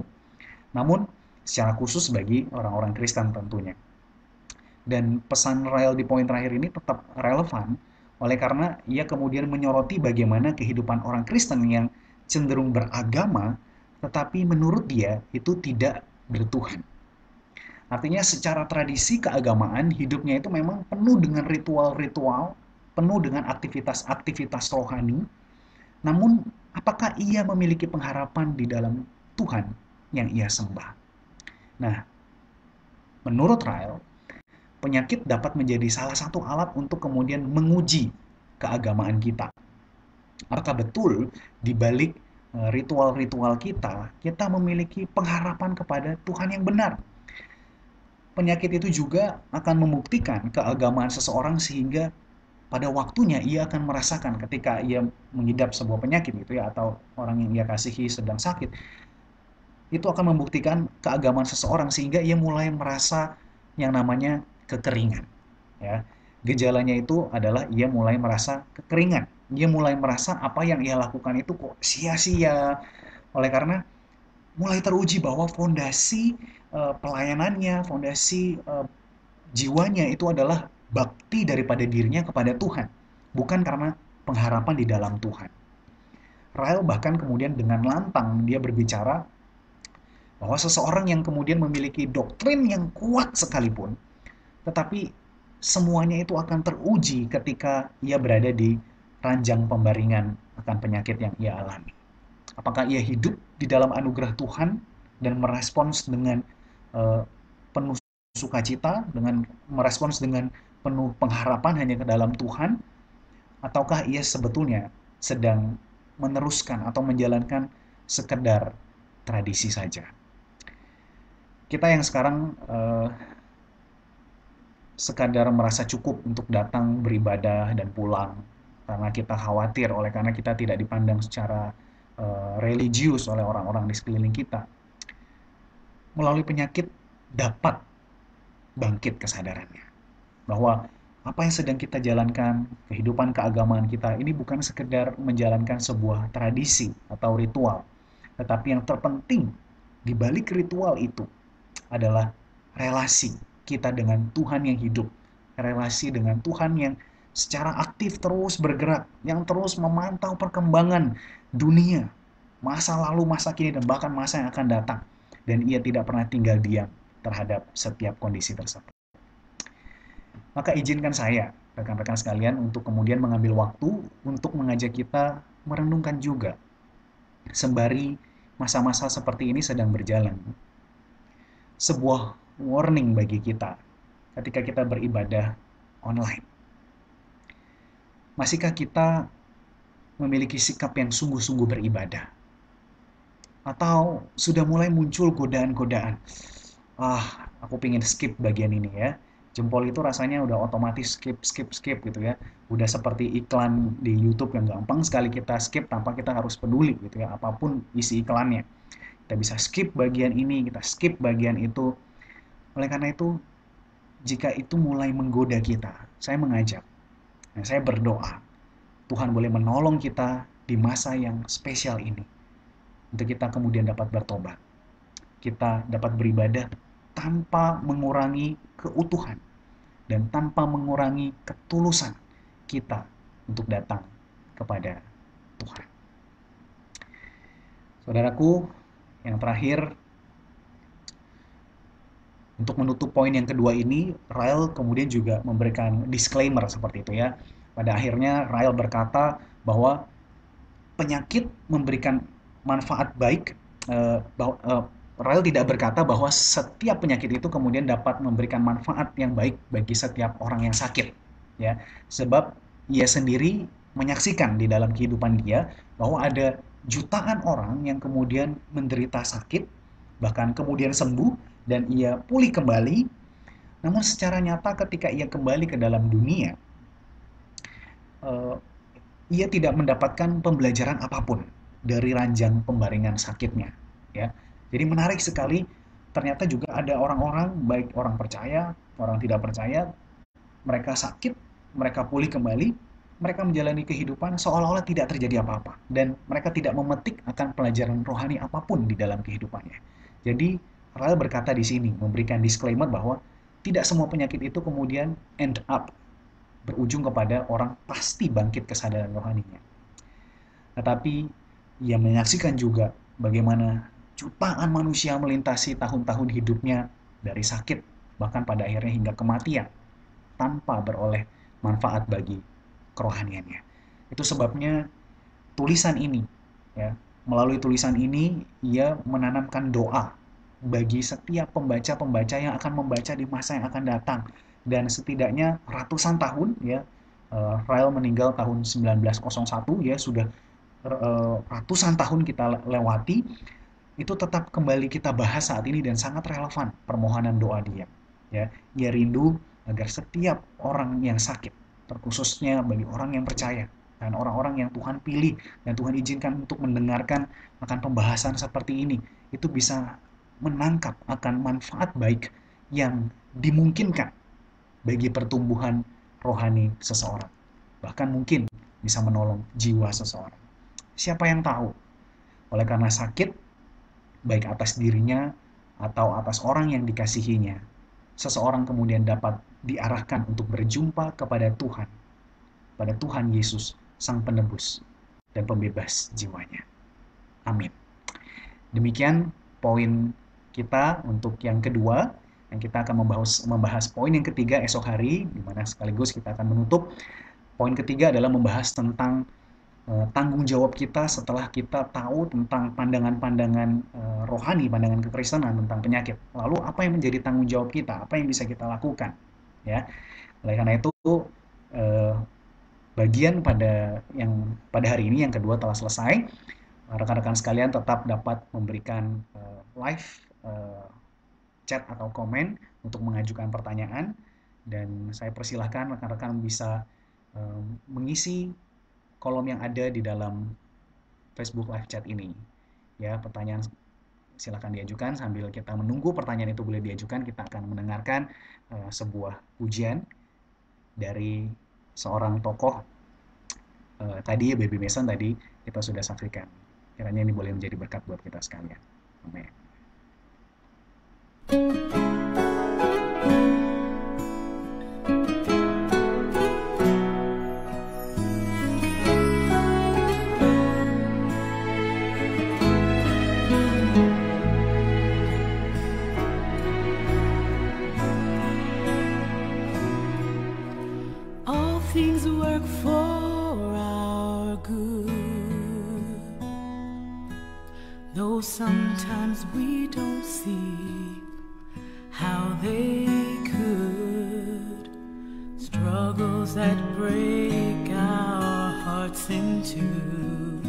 namun secara khusus bagi orang-orang Kristen tentunya. Dan pesan Rael di poin terakhir ini tetap relevan oleh karena ia kemudian menyoroti bagaimana kehidupan orang Kristen yang cenderung beragama, tetapi menurut dia itu tidak bertuhan. Artinya secara tradisi keagamaan, hidupnya itu memang penuh dengan ritual-ritual, penuh dengan aktivitas-aktivitas rohani, namun apakah ia memiliki pengharapan di dalam Tuhan yang ia sembah? Nah, menurut Rael, penyakit dapat menjadi salah satu alat untuk kemudian menguji keagamaan kita. Apakah betul di balik ritual-ritual kita memiliki pengharapan kepada Tuhan yang benar? Penyakit itu juga akan membuktikan keagamaan seseorang sehingga pada waktunya ia akan merasakan ketika ia mengidap sebuah penyakit gitu ya, atau orang yang ia kasihi sedang sakit, itu akan membuktikan keagamaan seseorang sehingga ia mulai merasa yang namanya kekeringan, ya. Gejalanya itu adalah ia mulai merasa kekeringan. Ia mulai merasa apa yang ia lakukan itu kok sia-sia. Oleh karena mulai teruji bahwa fondasi pelayanannya, fondasi jiwanya itu adalah bakti daripada dirinya kepada Tuhan, bukan karena pengharapan di dalam Tuhan. Ryle bahkan kemudian dengan lantang dia berbicara bahwa seseorang yang kemudian memiliki doktrin yang kuat sekalipun, tetapi semuanya itu akan teruji ketika ia berada di ranjang pembaringan akan penyakit yang ia alami. Apakah ia hidup di dalam anugerah Tuhan dan merespons dengan penuh sukacita, dengan merespons dengan penuh pengharapan hanya ke dalam Tuhan, ataukah ia sebetulnya sedang meneruskan atau menjalankan sekedar tradisi saja. Kita yang sekarang sekadar merasa cukup untuk datang beribadah dan pulang karena kita khawatir oleh karena kita tidak dipandang secara religius oleh orang-orang di sekeliling kita. Melalui penyakit dapat bangkit kesadarannya bahwa apa yang sedang kita jalankan, kehidupan keagamaan kita ini bukan sekedar menjalankan sebuah tradisi atau ritual, tetapi yang terpenting di balik ritual itu adalah relasi kita dengan Tuhan yang hidup, relasi dengan Tuhan yang secara aktif terus bergerak, yang terus memantau perkembangan dunia, masa lalu, masa kini, dan bahkan masa yang akan datang. Dan ia tidak pernah tinggal diam terhadap setiap kondisi tersebut. Maka izinkan saya, rekan-rekan sekalian, untuk kemudian mengambil waktu untuk mengajak kita merenungkan juga, sembari masa-masa seperti ini sedang berjalan, sebuah warning bagi kita ketika kita beribadah online. Masihkah kita memiliki sikap yang sungguh-sungguh beribadah? Atau sudah mulai muncul godaan-godaan? Aku pengen skip bagian ini ya. Jempol itu rasanya udah otomatis skip gitu ya. Udah seperti iklan di YouTube yang gampang sekali kita skip tanpa kita harus peduli gitu ya, apapun isi iklannya. Kita bisa skip bagian ini, kita skip bagian itu. Oleh karena itu, jika itu mulai menggoda kita, saya mengajak, dan saya berdoa, Tuhan boleh menolong kita di masa yang spesial ini, untuk kita kemudian dapat bertobat. Kita dapat beribadah tanpa mengurangi keutuhan, dan tanpa mengurangi ketulusan kita untuk datang kepada Tuhan. Saudaraku, yang terakhir, untuk menutup poin yang kedua ini, Ryle kemudian juga memberikan disclaimer seperti itu ya. Pada akhirnya Ryle berkata bahwa penyakit memberikan manfaat baik. Ryle tidak berkata bahwa setiap penyakit itu kemudian dapat memberikan manfaat yang baik bagi setiap orang yang sakit, ya. Sebab ia sendiri menyaksikan di dalam kehidupan dia bahwa ada jutaan orang yang kemudian menderita sakit, bahkan kemudian sembuh dan ia pulih kembali. Namun secara nyata ketika ia kembali ke dalam dunia, ia tidak mendapatkan pembelajaran apapun dari ranjang pembaringan sakitnya, ya. Jadi menarik sekali, ternyata juga ada orang-orang, baik orang percaya, orang tidak percaya, mereka sakit, mereka pulih kembali, mereka menjalani kehidupan seolah-olah tidak terjadi apa-apa, dan mereka tidak memetik akan pelajaran rohani apapun di dalam kehidupannya. Jadi, Ryle berkata di sini, memberikan disclaimer bahwa tidak semua penyakit itu kemudian end up, berujung kepada orang pasti bangkit kesadaran rohaninya. Tetapi, ia menyaksikan juga bagaimana jutaan manusia melintasi tahun-tahun hidupnya dari sakit, bahkan pada akhirnya hingga kematian, tanpa beroleh manfaat bagi kerohaniannya. Itu sebabnya tulisan ini, ya, melalui tulisan ini ia menanamkan doa bagi setiap pembaca-pembaca yang akan membaca di masa yang akan datang. Dan setidaknya ratusan tahun, ya, Ryle meninggal tahun 1901, ya, sudah ratusan tahun kita lewati, itu tetap kembali kita bahas saat ini dan sangat relevan permohonan doa dia. Ya, ia rindu agar setiap orang yang sakit terkhususnya bagi orang yang percaya dan orang-orang yang Tuhan pilih dan Tuhan izinkan untuk mendengarkan akan pembahasan seperti ini, itu bisa menangkap akan manfaat baik yang dimungkinkan bagi pertumbuhan rohani seseorang. Bahkan mungkin bisa menolong jiwa seseorang. Siapa yang tahu? Oleh karena sakit, baik atas dirinya atau atas orang yang dikasihinya, seseorang kemudian dapat diarahkan untuk berjumpa kepada Tuhan, pada Tuhan Yesus, Sang Penebus dan Pembebas jiwanya. Amin. Demikian poin kita untuk yang kedua, dan kita akan membahas poin yang ketiga esok hari, di mana sekaligus kita akan menutup. Poin ketiga adalah membahas tentang tanggung jawab kita setelah kita tahu tentang pandangan-pandangan rohani, pandangan kekristenan tentang penyakit. Lalu apa yang menjadi tanggung jawab kita? Apa yang bisa kita lakukan? Ya, oleh karena itu bagian pada hari ini yang kedua telah selesai. Rekan-rekan sekalian tetap dapat memberikan live chat atau komen untuk mengajukan pertanyaan, dan saya persilahkan rekan-rekan bisa mengisi kolom yang ada di dalam Facebook live chat ini. Ya, pertanyaan silakan diajukan. Sambil kita menunggu pertanyaan itu boleh diajukan, kita akan mendengarkan sebuah pujian dari seorang tokoh tadi, Baby Mason tadi kita sudah saksikan. Kiranya ini boleh menjadi berkat buat kita sekalian. Amin. All things work for our good, though sometimes we don't see how they could. Struggles that break our hearts in two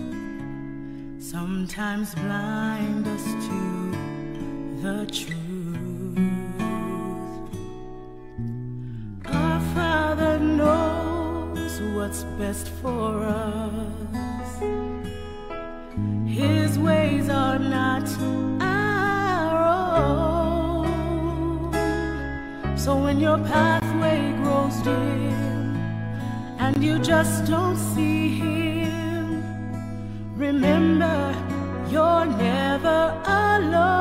sometimes blind us to the truth. Our Father knows what's best for us. His ways are not our own. So when your pathway grows dim and you just don't see him, remember you're never alone.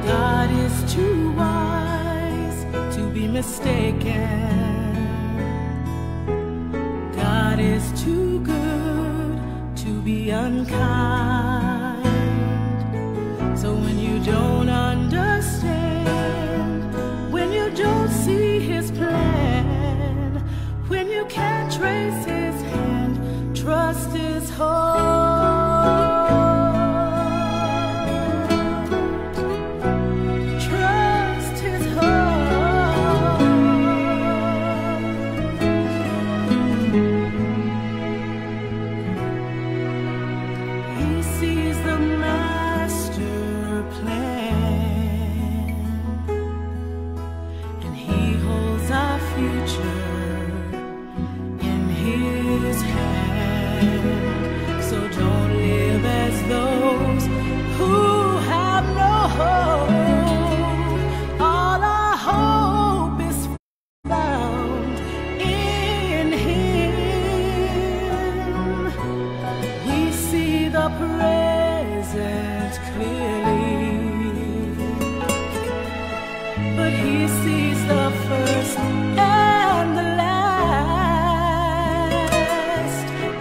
God is too wise to be mistaken. God is too good to be unkind. So when you don't understand, when you don't see his plan, when you can't trace his hand, trust his heart. Trust his heart. He sees the master plan, and he holds our future in his hand. So don't live as those who have no hope. All our hope is found in him. We see the present clearly, but he sees the first and the last.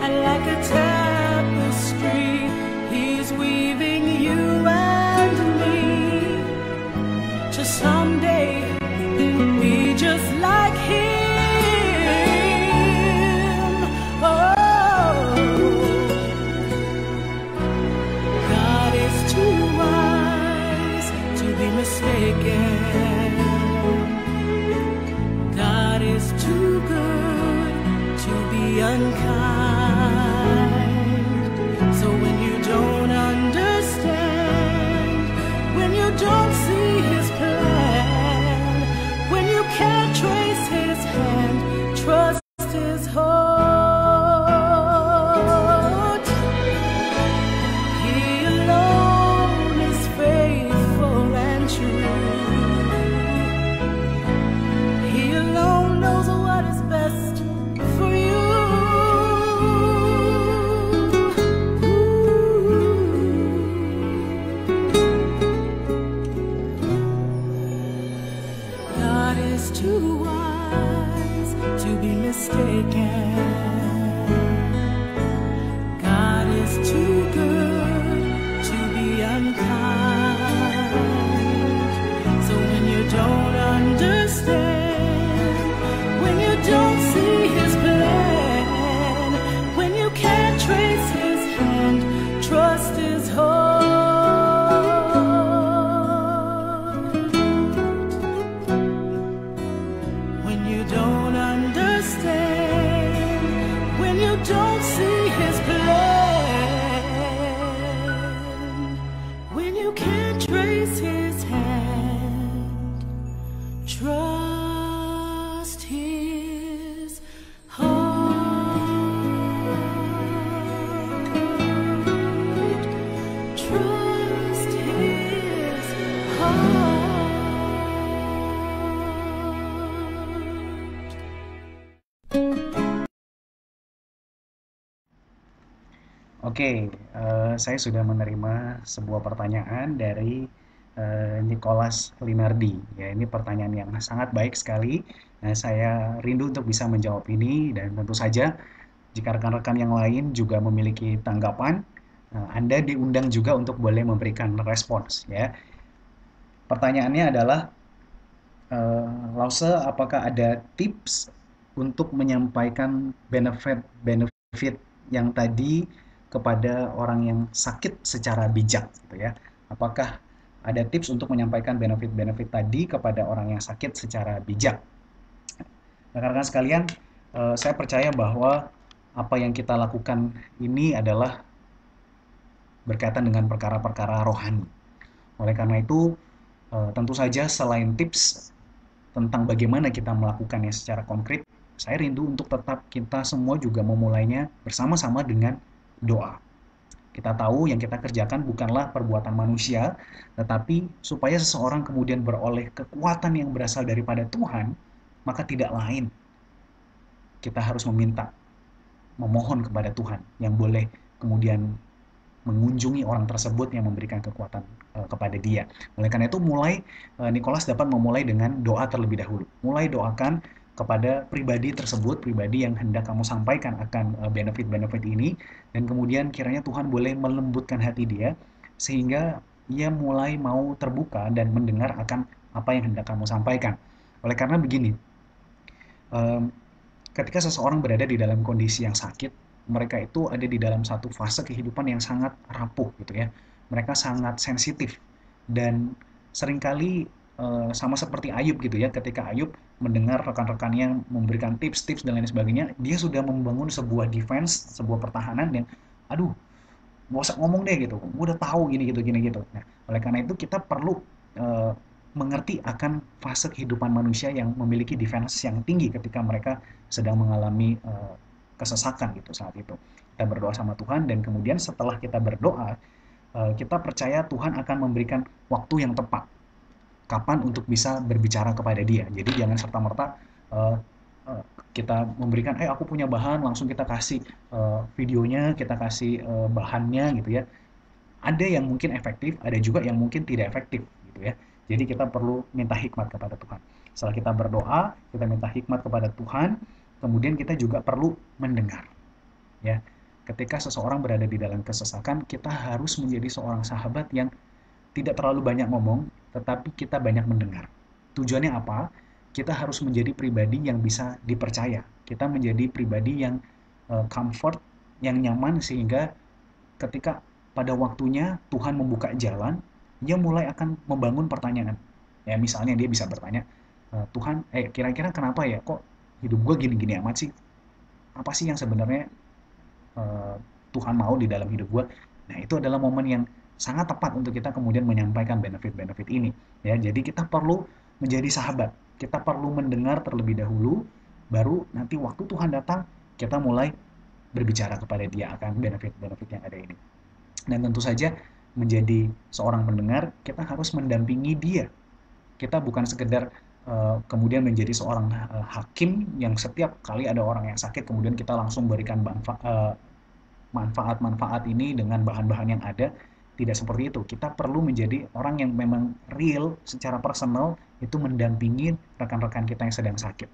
And like a tapestry, he's weaving you and me to someday be just like him. Oh, God is too wise to be mistaken. God is too good to be unkind. So when you don't understand, when you you don't see his plan, when you can't trace his hand, trust his heart. He alone is faithful and true. He alone knows what is best for you. God is too wise to be mistaken. God is too good to be unkind. So when you don't understand, when you don't see his plan, when you can't trace his hand, trust his heart. When you don't understand, when you don't see his plan, when you can't trace his hand, trust his heart. Trust his heart. Oke, saya sudah menerima sebuah pertanyaan dari Nicholas Linardi. Ya, ini pertanyaan yang sangat baik sekali. Nah, saya rindu untuk bisa menjawab ini dan tentu saja jika rekan-rekan yang lain juga memiliki tanggapan, Anda diundang juga untuk boleh memberikan respons. Ya, pertanyaannya adalah, Lause, apakah ada tips untuk menyampaikan benefit-benefit yang tadi kepada orang yang sakit secara bijak, gitu ya? Apakah ada tips untuk menyampaikan benefit-benefit tadi kepada orang yang sakit secara bijak? Rekan-rekan sekalian, saya percaya bahwa apa yang kita lakukan ini adalah berkaitan dengan perkara-perkara rohani. Oleh karena itu, tentu saja selain tips tentang bagaimana kita melakukannya secara konkret, saya rindu untuk tetap kita semua juga memulainya bersama-sama dengan doa. Kita tahu yang kita kerjakan bukanlah perbuatan manusia, tetapi supaya seseorang kemudian beroleh kekuatan yang berasal daripada Tuhan, maka tidak lain kita harus memohon kepada Tuhan yang boleh kemudian mengunjungi orang tersebut yang memberikan kekuatan kepada dia. Oleh karena itu, Nicholas dapat memulai dengan doa terlebih dahulu. Mulai doakan kepada pribadi tersebut, pribadi yang hendak kamu sampaikan akan benefit-benefit ini, dan kemudian kiranya Tuhan boleh melembutkan hati dia, sehingga ia mulai mau terbuka dan mendengar akan apa yang hendak kamu sampaikan. Oleh karena begini, ketika seseorang berada di dalam kondisi yang sakit, mereka itu ada di dalam satu fase kehidupan yang sangat rapuh, gitu ya. Mereka sangat sensitif, dan seringkali sama seperti Ayub gitu ya, ketika Ayub mendengar rekan-rekannya memberikan tips-tips dan lain sebagainya, dia sudah membangun sebuah defense, sebuah pertahanan yang, aduh, gak usah ngomong deh gitu, gue udah tahu gini gitu. Nah, oleh karena itu kita perlu mengerti akan fase kehidupan manusia yang memiliki defense yang tinggi ketika mereka sedang mengalami kesesakan gitu saat itu. Kita berdoa sama Tuhan, dan kemudian setelah kita berdoa, kita percaya Tuhan akan memberikan waktu yang tepat kapan untuk bisa berbicara kepada dia. Jadi jangan serta-merta kita memberikan, aku punya bahan, langsung kita kasih videonya, kita kasih bahannya gitu ya. Ada yang mungkin efektif, ada juga yang mungkin tidak efektif gitu ya. Jadi kita perlu minta hikmat kepada Tuhan. Setelah kita berdoa, kita minta hikmat kepada Tuhan, kemudian kita juga perlu mendengar. Ya, ketika seseorang berada di dalam kesesakan, kita harus menjadi seorang sahabat yang tidak terlalu banyak ngomong, tetapi kita banyak mendengar. Tujuannya apa? Kita harus menjadi pribadi yang bisa dipercaya. Kita menjadi pribadi yang comfort, yang nyaman, sehingga ketika pada waktunya Tuhan membuka jalan, dia mulai akan membangun pertanyaan. Ya, misalnya dia bisa bertanya, Tuhan, kira-kira kenapa ya kok hidup gue gini-gini amat sih? Apa sih yang sebenarnya Tuhan mau di dalam hidup gue? Nah, itu adalah momen yang sangat tepat untuk kita kemudian menyampaikan benefit-benefit ini. Ya, jadi kita perlu menjadi sahabat. Kita perlu mendengar terlebih dahulu, baru nanti waktu Tuhan datang, kita mulai berbicara kepada dia akan benefit-benefit yang ada ini. Dan tentu saja menjadi seorang pendengar, kita harus mendampingi dia. Kita bukan sekedar kemudian menjadi seorang hakim yang setiap kali ada orang yang sakit, kemudian kita langsung berikan manfaat-manfaat ini dengan bahan-bahan yang ada. Tidak seperti itu. Kita perlu menjadi orang yang memang real secara personal, itu mendampingi rekan-rekan kita yang sedang sakit.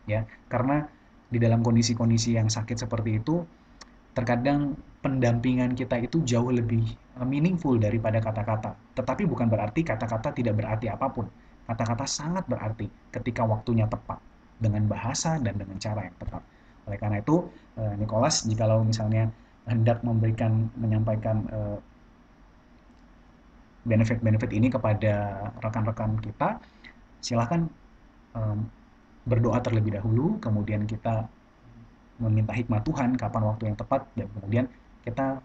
Ya, karena di dalam kondisi-kondisi yang sakit seperti itu, terkadang pendampingan kita itu jauh lebih meaningful daripada kata-kata. Tetapi bukan berarti kata-kata tidak berarti apapun. Kata-kata sangat berarti ketika waktunya tepat, dengan bahasa dan dengan cara yang tepat. Oleh karena itu, Nicholas, jikalau misalnya hendak menyampaikan benefit-benefit ini kepada rekan-rekan kita, silahkan berdoa terlebih dahulu, kemudian kita meminta hikmat Tuhan kapan waktu yang tepat, dan kemudian kita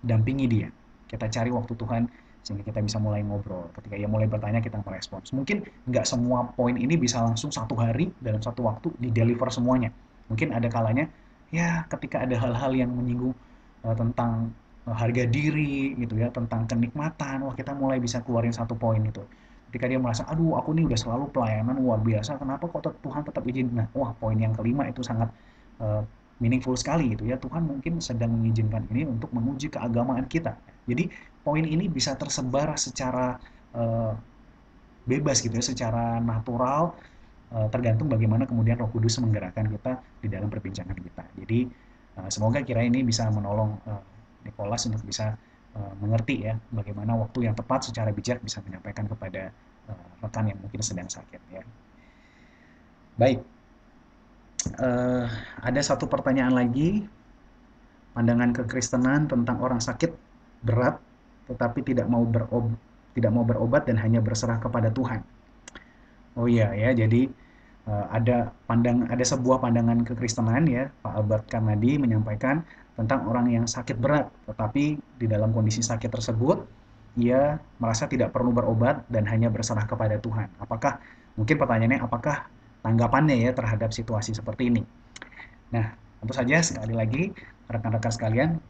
dampingi dia. Kita cari waktu Tuhan sehingga kita bisa mulai ngobrol. Ketika ia mulai bertanya, kita merespons. Mungkin nggak semua poin ini bisa langsung satu hari dalam satu waktu di-deliver semuanya. Mungkin ada kalanya, ya ketika ada hal-hal yang menyinggung tentang harga diri gitu ya, tentang kenikmatan, wah kita mulai bisa keluarin satu poin itu. Ketika dia merasa, aduh aku nih udah selalu pelayanan luar biasa, kenapa kok Tuhan tetap izin? Nah, wah poin yang kelima itu sangat meaningful sekali gitu ya. Tuhan mungkin sedang mengizinkan ini untuk menguji keagamaan kita. Jadi poin ini bisa tersebar secara bebas gitu ya, secara natural, tergantung bagaimana kemudian Roh Kudus menggerakkan kita di dalam perbincangan kita. Jadi semoga kira ini bisa menolong Nicholas untuk bisa mengerti ya bagaimana waktu yang tepat secara bijak bisa menyampaikan kepada rekan yang mungkin sedang sakit ya. Baik, ada satu pertanyaan lagi, pandangan kekristenan tentang orang sakit berat tetapi tidak mau berobat dan hanya berserah kepada Tuhan. Oh iya ya, jadi ada sebuah pandangan kekristenan ya, Pak Albert Karnadi menyampaikan tentang orang yang sakit berat, tetapi di dalam kondisi sakit tersebut ia merasa tidak perlu berobat dan hanya berserah kepada Tuhan. Mungkin pertanyaannya apakah tanggapannya ya terhadap situasi seperti ini? Nah, tentu saja sekali lagi rekan-rekan sekalian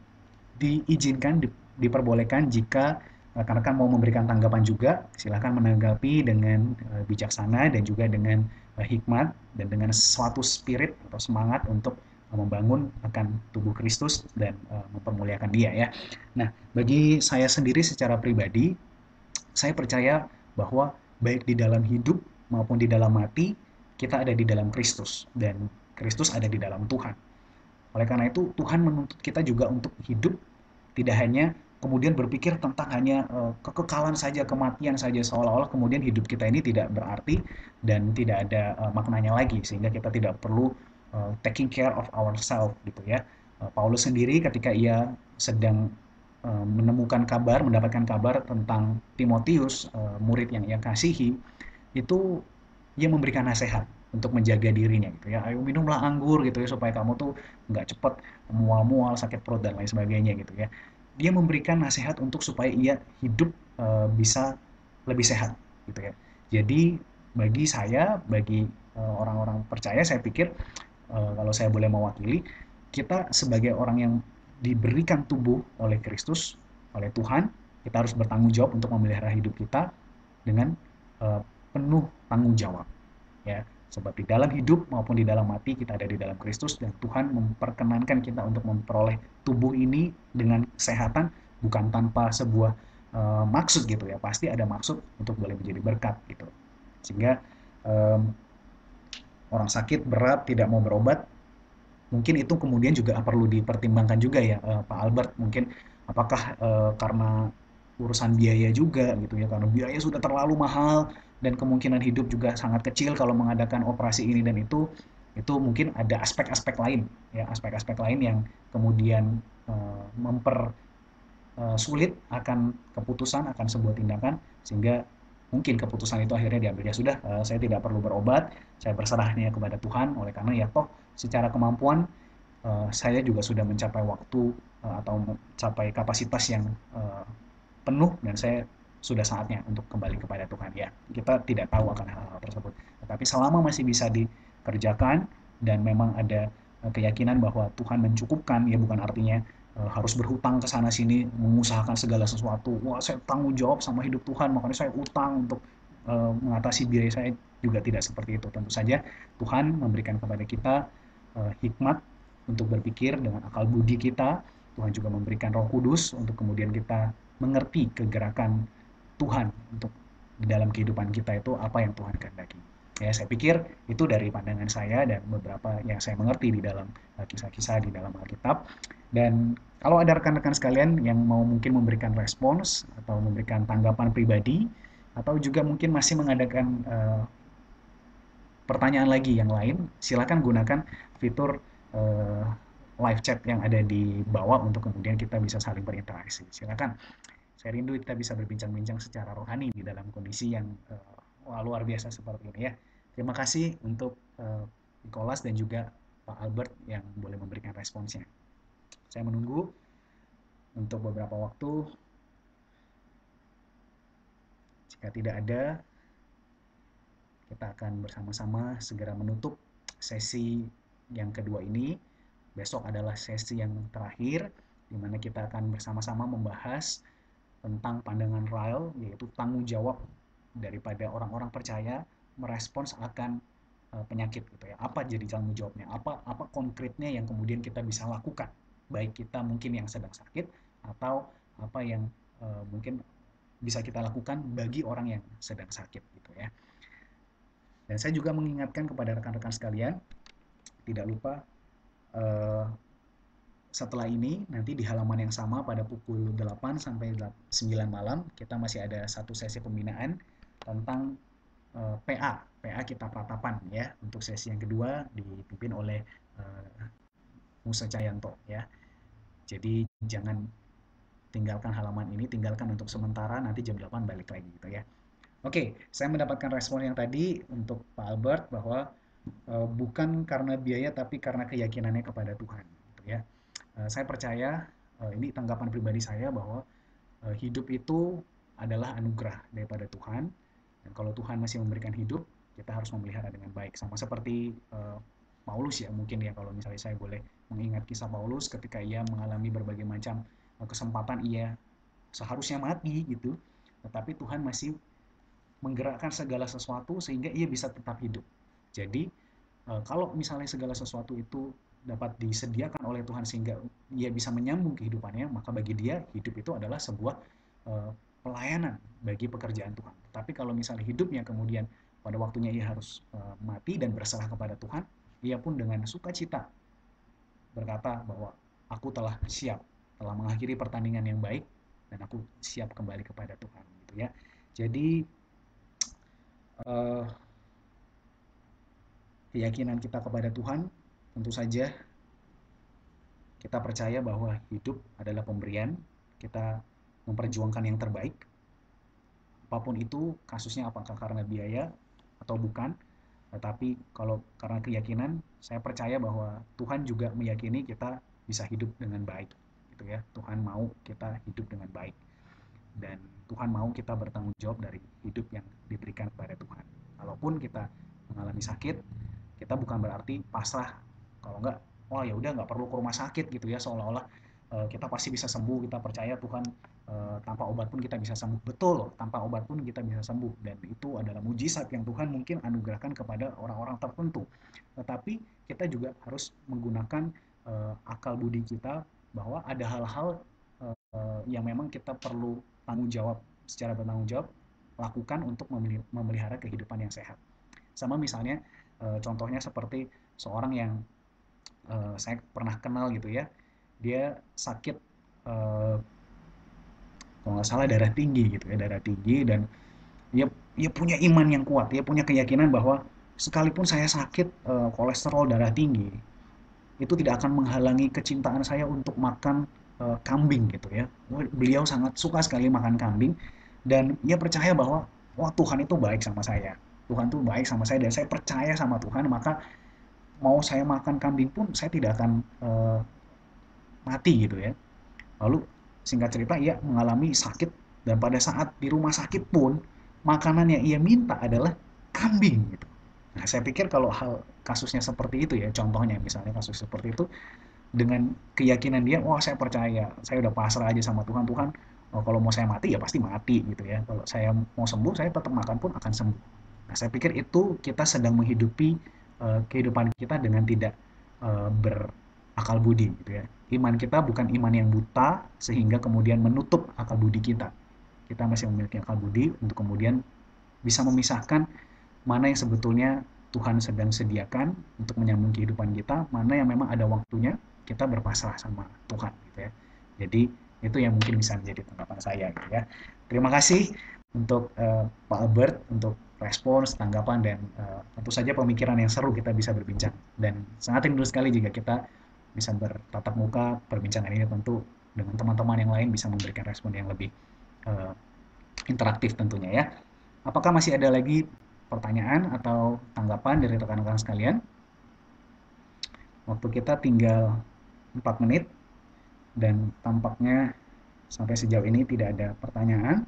diizinkan, diperbolehkan jika rekan-rekan mau memberikan tanggapan juga, silakan menanggapi dengan bijaksana dan juga dengan hikmat dan dengan suatu spirit atau semangat untuk membangun akan tubuh Kristus dan mempermuliakan dia ya. Nah, bagi saya sendiri secara pribadi, saya percaya bahwa baik di dalam hidup maupun di dalam mati, kita ada di dalam Kristus dan Kristus ada di dalam Tuhan. Oleh karena itu, Tuhan menuntut kita juga untuk hidup, tidak hanya kemudian berpikir tentang hanya kekekalan saja, kematian saja, seolah-olah kemudian hidup kita ini tidak berarti dan tidak ada maknanya lagi, sehingga kita tidak perlu taking care of ourselves gitu ya. Paulus sendiri ketika ia sedang mendapatkan kabar tentang Timotius, murid yang ia kasihi, itu ia memberikan nasihat untuk menjaga dirinya gitu ya. Ayo minumlah anggur gitu ya supaya kamu tuh nggak cepat mual-mual, sakit perut dan lain sebagainya gitu ya. Dia memberikan nasihat untuk supaya ia hidup bisa lebih sehat gitu ya. Jadi bagi orang-orang percaya, saya pikir kalau saya boleh mewakili, kita sebagai orang yang diberikan tubuh oleh Kristus, oleh Tuhan, kita harus bertanggung jawab untuk memelihara hidup kita dengan penuh tanggung jawab ya. Sebab di dalam hidup maupun di dalam mati kita ada di dalam Kristus, dan Tuhan memperkenankan kita untuk memperoleh tubuh ini dengan kesehatan, bukan tanpa sebuah maksud gitu ya. Pasti ada maksud untuk boleh menjadi berkat gitu. Sehingga orang sakit berat tidak mau berobat, mungkin itu kemudian juga perlu dipertimbangkan juga ya Pak Albert. Mungkin apakah karena urusan biaya juga gitu ya, karena biaya sudah terlalu mahal dan kemungkinan hidup juga sangat kecil kalau mengadakan operasi ini dan itu mungkin ada aspek-aspek lain ya, aspek-aspek lain yang kemudian sulit akan keputusan akan sebuah tindakan, sehingga mungkin keputusan itu akhirnya diambil, ya sudah, saya tidak perlu berobat, saya berserahnya kepada Tuhan, oleh karena ya toh secara kemampuan saya juga sudah mencapai waktu atau mencapai kapasitas yang penuh dan saya sudah saatnya untuk kembali kepada Tuhan. Ya, kita tidak tahu akan hal-hal tersebut. Tetapi selama masih bisa dikerjakan dan memang ada keyakinan bahwa Tuhan mencukupkan, ya bukan artinya harus berhutang ke sana sini, mengusahakan segala sesuatu. Wah, saya tanggung jawab sama hidup Tuhan, makanya saya utang untuk mengatasi biaya saya, juga tidak seperti itu. Tentu saja Tuhan memberikan kepada kita hikmat untuk berpikir dengan akal budi kita. Tuhan juga memberikan Roh Kudus untuk kemudian kita mengerti kegerakan Tuhan untuk di dalam kehidupan kita itu apa yang Tuhan kehendaki. Ya, saya pikir itu dari pandangan saya dan beberapa yang saya mengerti di dalam kisah-kisah di dalam Alkitab. Dan kalau ada rekan-rekan sekalian yang mau mungkin memberikan respons atau memberikan tanggapan pribadi atau juga mungkin masih mengadakan pertanyaan lagi yang lain, silakan gunakan fitur live chat yang ada di bawah untuk kemudian kita bisa saling berinteraksi. Silakan. Saya rindu kita bisa berbincang-bincang secara rohani di dalam kondisi yang luar biasa seperti ini ya. Terima kasih untuk Nicholas dan juga Pak Albert yang boleh memberikan responsnya. Saya menunggu untuk beberapa waktu. Jika tidak ada, kita akan bersama-sama segera menutup sesi yang kedua ini. Besok adalah sesi yang terakhir, di mana kita akan bersama-sama membahas tentang pandangan Ryle, yaitu tanggung jawab daripada orang-orang percaya merespons akan penyakit gitu ya. Apa jadi tanggung jawabnya? Apa konkretnya yang kemudian kita bisa lakukan? Baik kita mungkin yang sedang sakit atau apa yang mungkin bisa kita lakukan bagi orang yang sedang sakit gitu ya. Dan saya juga mengingatkan kepada rekan-rekan sekalian, tidak lupa setelah ini nanti di halaman yang sama pada pukul 8 sampai 9 malam kita masih ada satu sesi pembinaan tentang PA kita Pratapan ya, untuk sesi yang kedua dipimpin oleh Musa Cayanto ya. Jadi jangan tinggalkan halaman ini, tinggalkan untuk sementara, nanti jam 8 balik lagi gitu ya. Oke, saya mendapatkan respon yang tadi untuk Pak Albert bahwa bukan karena biaya tapi karena keyakinannya kepada Tuhan gitu ya. Saya percaya, ini tanggapan pribadi saya, bahwa hidup itu adalah anugerah daripada Tuhan, dan kalau Tuhan masih memberikan hidup, kita harus memelihara dengan baik. Sama seperti Paulus ya, mungkin ya, kalau misalnya saya boleh mengingat kisah Paulus ketika ia mengalami berbagai macam kesempatan ia seharusnya mati gitu, tetapi Tuhan masih menggerakkan segala sesuatu sehingga ia bisa tetap hidup. Jadi kalau misalnya segala sesuatu itu dapat disediakan oleh Tuhan sehingga ia bisa menyambung kehidupannya, maka bagi dia hidup itu adalah sebuah pelayanan bagi pekerjaan Tuhan. Tapi kalau misalnya hidupnya kemudian pada waktunya ia harus mati dan berserah kepada Tuhan, ia pun dengan sukacita berkata bahwa aku telah siap, telah mengakhiri pertandingan yang baik dan aku siap kembali kepada Tuhan gitu ya. Jadi keyakinan kita kepada Tuhan, tentu saja kita percaya bahwa hidup adalah pemberian, kita memperjuangkan yang terbaik, apapun itu kasusnya, apakah karena biaya atau bukan, tetapi kalau karena keyakinan, saya percaya bahwa Tuhan juga meyakini kita bisa hidup dengan baik gitu ya. Tuhan mau kita hidup dengan baik dan Tuhan mau kita bertanggung jawab dari hidup yang diberikan kepada Tuhan. Kalaupun kita mengalami sakit, kita bukan berarti pasrah. Kalau enggak, wah ya udah nggak perlu ke rumah sakit gitu ya, seolah-olah kita pasti bisa sembuh, kita percaya Tuhan tanpa obat pun kita bisa sembuh. Betul, tanpa obat pun kita bisa sembuh, dan itu adalah mujizat yang Tuhan mungkin anugerahkan kepada orang-orang tertentu. Tetapi kita juga harus menggunakan akal budi kita bahwa ada hal-hal yang memang kita perlu tanggung jawab, secara bertanggung jawab lakukan untuk memelihara kehidupan yang sehat. Sama misalnya contohnya seperti seorang yang saya pernah kenal gitu ya, dia sakit kalau nggak salah darah tinggi gitu ya, darah tinggi, dan dia punya iman yang kuat, dia punya keyakinan bahwa sekalipun saya sakit kolesterol darah tinggi, itu tidak akan menghalangi kecintaan saya untuk makan kambing gitu ya. Beliau sangat suka sekali makan kambing, dan ia percaya bahwa wah Tuhan itu baik sama saya. Tuhan tuh baik sama saya dan saya percaya sama Tuhan, maka mau saya makan kambing pun saya tidak akan mati gitu ya. Lalu singkat cerita ia mengalami sakit Dan pada saat di rumah sakit pun, makanan yang ia minta adalah kambing gitu. Nah, saya pikir kalau hal kasusnya seperti itu ya, contohnya misalnya kasus seperti itu, dengan keyakinan dia, wah saya percaya, saya udah pasrah aja sama Tuhan, Tuhan, oh, kalau mau saya mati ya pasti mati gitu ya. Kalau saya mau sembuh, saya tetap makan pun akan sembuh. Nah, saya pikir itu kita sedang menghidupi kehidupan kita dengan tidak berakal budi gitu ya. Iman kita bukan iman yang buta sehingga kemudian menutup akal budi kita. Kita masih memiliki akal budi untuk kemudian bisa memisahkan mana yang sebetulnya Tuhan sedang sediakan untuk menyambung kehidupan kita, mana yang memang ada waktunya kita berpasrah sama Tuhan gitu ya. Jadi itu yang mungkin bisa menjadi tanggapan saya gitu ya. Terima kasih untuk Pak Albert untuk respons, tanggapan dan tentu saja pemikiran yang seru kita bisa berbincang, dan sangat rindu sekali jika kita bisa bertatap muka perbincangan ini, tentu dengan teman-teman yang lain bisa memberikan respon yang lebih uh, interaktif tentunya ya. Apakah masih ada lagi pertanyaan atau tanggapan dari rekan-rekan sekalian? Waktu kita tinggal 4 menit dan tampaknya sampai sejauh ini tidak ada pertanyaan.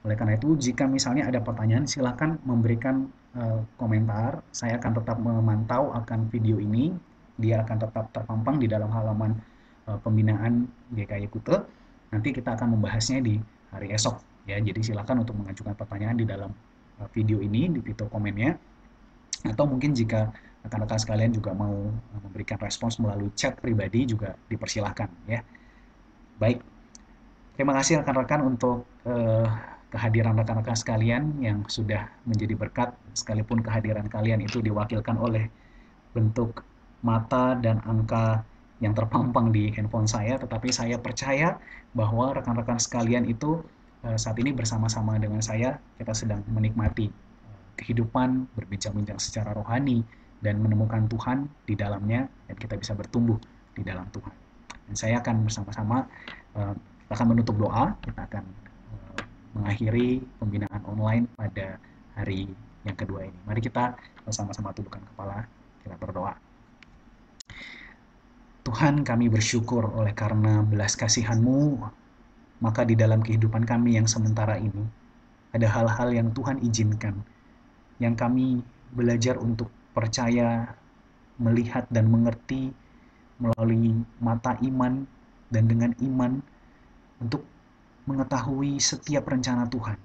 Oleh karena itu, jika misalnya ada pertanyaan, silakan memberikan komentar. Saya akan tetap memantau akan video ini. Dia akan tetap terpampang di dalam halaman pembinaan GKI Kute. Nanti kita akan membahasnya di hari esok. Ya, jadi silakan untuk mengajukan pertanyaan di dalam video ini, di fitur komennya. Atau mungkin jika rekan-rekan sekalian juga mau memberikan respons melalui chat pribadi juga dipersilahkan ya. Baik, terima kasih rekan-rekan untuk kehadiran rekan-rekan sekalian yang sudah menjadi berkat, sekalipun kehadiran kalian itu diwakilkan oleh bentuk mata dan angka yang terpampang di handphone saya, tetapi saya percaya bahwa rekan-rekan sekalian itu saat ini bersama-sama dengan saya, kita sedang menikmati kehidupan, berbincang-bincang secara rohani, dan menemukan Tuhan di dalamnya, dan kita bisa bertumbuh di dalam Tuhan. Dan saya akan bersama-sama, kita akan menutup doa, kita akan mengakhiri pembinaan online pada hari yang kedua ini. Mari kita bersama-sama tundukkan kepala, kita berdoa. Tuhan, kami bersyukur oleh karena belas kasihan-Mu, maka di dalam kehidupan kami yang sementara ini, ada hal-hal yang Tuhan izinkan, yang kami belajar untuk percaya, melihat dan mengerti melalui mata iman, dan dengan iman untuk mengetahui setiap rencana Tuhan.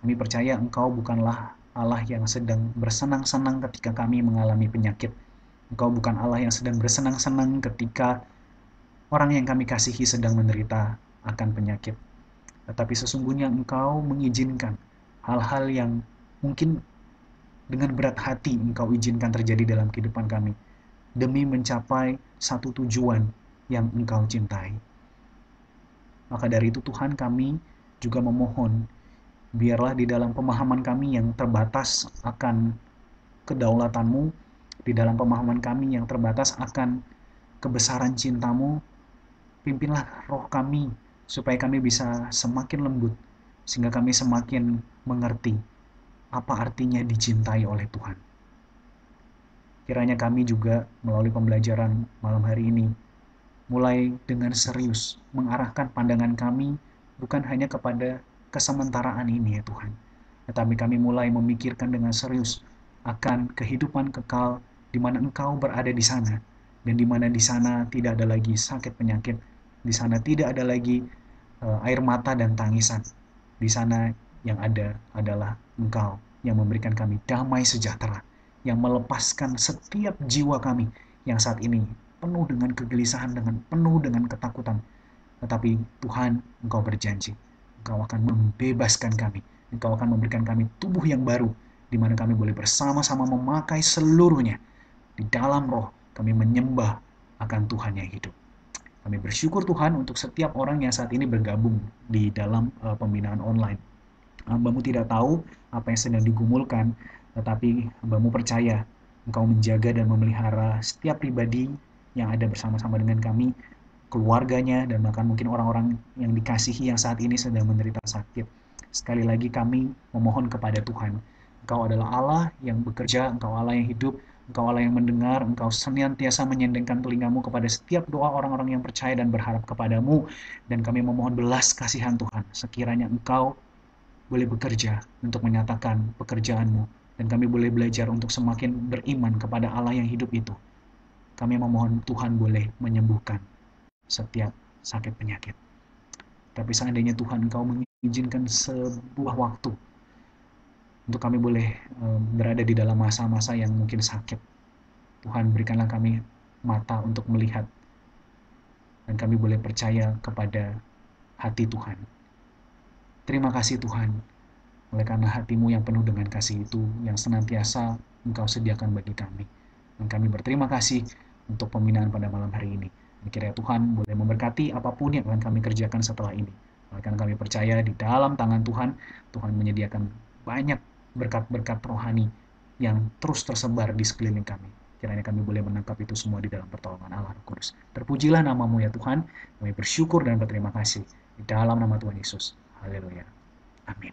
Kami percaya Engkau bukanlah Allah yang sedang bersenang-senang ketika kami mengalami penyakit. Engkau bukan Allah yang sedang bersenang-senang ketika orang yang kami kasihi sedang menderita akan penyakit. Tetapi sesungguhnya Engkau mengizinkan hal-hal yang mungkin dengan berat hati Engkau izinkan terjadi dalam kehidupan kami, demi mencapai satu tujuan yang Engkau cintai. Maka dari itu Tuhan, kami juga memohon, biarlah di dalam pemahaman kami yang terbatas akan kedaulatan-Mu, di dalam pemahaman kami yang terbatas akan kebesaran cinta-Mu, pimpinlah roh kami, supaya kami bisa semakin lembut, sehingga kami semakin mengerti apa artinya dicintai oleh Tuhan. Kiranya kami juga melalui pembelajaran malam hari ini, mulai dengan serius mengarahkan pandangan kami bukan hanya kepada kesementaraan ini ya Tuhan, tetapi kami mulai memikirkan dengan serius akan kehidupan kekal di mana Engkau berada di sana, dan di mana di sana tidak ada lagi sakit penyakit, di sana tidak ada lagi air mata dan tangisan. Di sana yang ada adalah Engkau yang memberikan kami damai sejahtera, yang melepaskan setiap jiwa kami yang saat ini penuh dengan kegelisahan, penuh dengan ketakutan. Tetapi Tuhan, Engkau berjanji, Engkau akan membebaskan kami, Engkau akan memberikan kami tubuh yang baru, di mana kami boleh bersama-sama memakai seluruhnya. Di dalam roh, kami menyembah akan Tuhan yang hidup. Kami bersyukur Tuhan untuk setiap orang yang saat ini bergabung di dalam pembinaan online. Hamba-Mu tidak tahu apa yang sedang digumulkan, tetapi Hamba-Mu percaya Engkau menjaga dan memelihara setiap pribadi yang ada bersama-sama dengan kami, keluarganya, dan bahkan mungkin orang-orang yang dikasihi yang saat ini sedang menderita sakit. Sekali lagi kami memohon kepada Tuhan, Engkau adalah Allah yang bekerja, Engkau Allah yang hidup, Engkau Allah yang mendengar, Engkau senantiasa menyendengkan telingamu kepada setiap doa orang-orang yang percaya dan berharap kepadamu. Dan kami memohon belas kasihan Tuhan, sekiranya Engkau boleh bekerja untuk menyatakan pekerjaan-Mu. Dan kami boleh belajar untuk semakin beriman kepada Allah yang hidup itu. Kami memohon Tuhan boleh menyembuhkan setiap sakit penyakit. Tapi seandainya Tuhan Engkau mengizinkan sebuah waktu untuk kami boleh berada di dalam masa-masa yang mungkin sakit, Tuhan berikanlah kami mata untuk melihat, dan kami boleh percaya kepada hati Tuhan. Terima kasih Tuhan, oleh karena hati-Mu yang penuh dengan kasih itu, yang senantiasa Engkau sediakan bagi kami. Dan kami berterima kasih untuk pembinaan pada malam hari ini. Kiranya Tuhan boleh memberkati apapun yang akan kami kerjakan setelah ini. Karena kami percaya di dalam tangan Tuhan, Tuhan menyediakan banyak berkat-berkat rohani yang terus tersebar di sekeliling kami. Kiranya kami boleh menangkap itu semua di dalam pertolongan Allah Roh Kudus. Terpujilah nama-Mu ya Tuhan. Kami bersyukur dan berterima kasih di dalam nama Tuhan Yesus. Haleluya. Amin.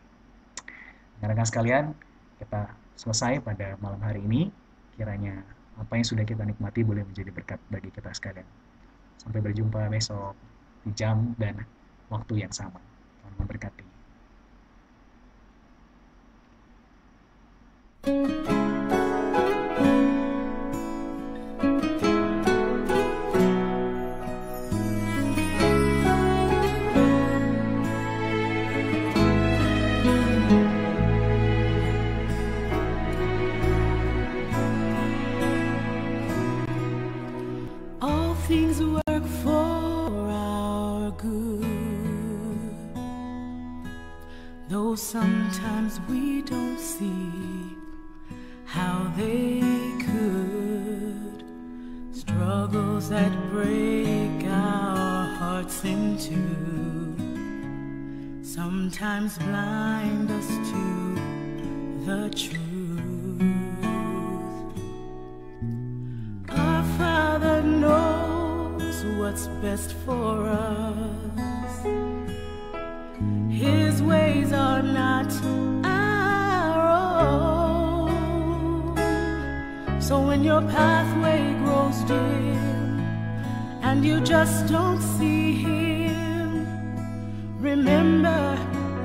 Rekan-rekan sekalian, kita selesai pada malam hari ini. Kiranya apa yang sudah kita nikmati boleh menjadi berkat bagi kita sekalian. Sampai berjumpa besok di jam dan waktu yang sama. Tuhan memberkati. All things work for our good, though sometimes we don't see how they could. Struggles that break our hearts in two sometimes blind us to the truth. Our Father knows what's best for us. His ways are not our own. So when your pathway grows dim and you just don't see Him, remember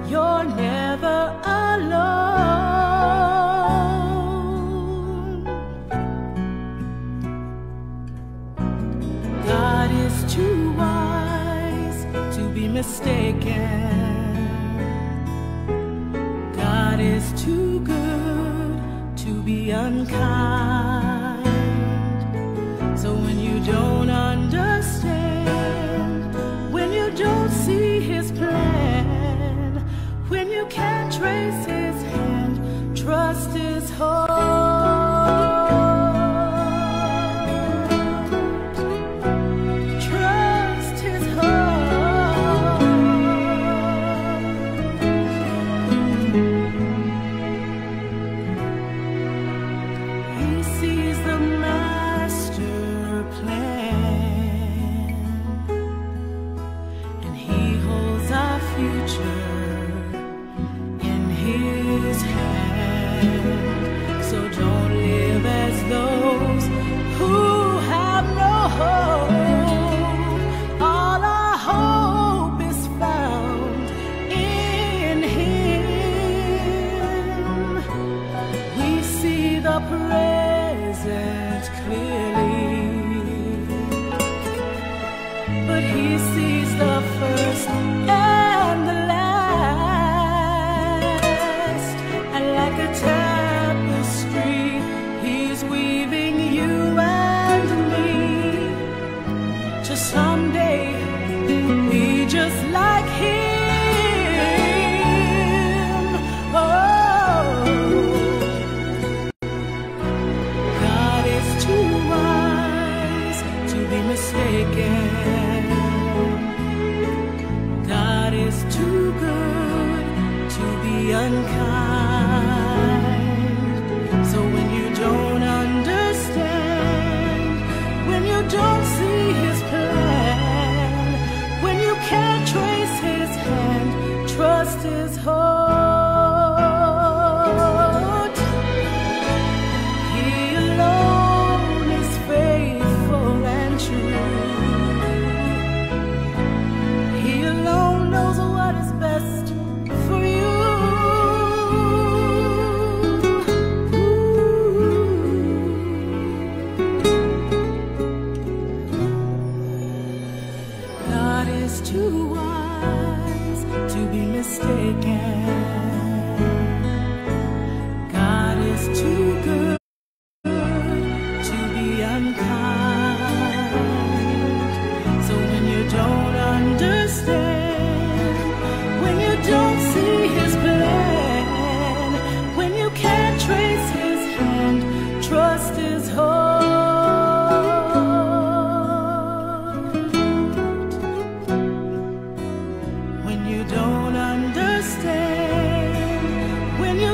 you're never alone. God is too wise to be mistaken. God is too good to be unkind. So when you don't understand, when you don't see His plan, when you can't trace His hand, trust His heart. Trust His heart. He sees the master plan, and He holds our future in His hand. So don't live as those who have no hope. All our hope is found in Him. We see the present clearly, but He sees the first and the last. And like a tapestry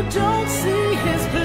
don't see his plan.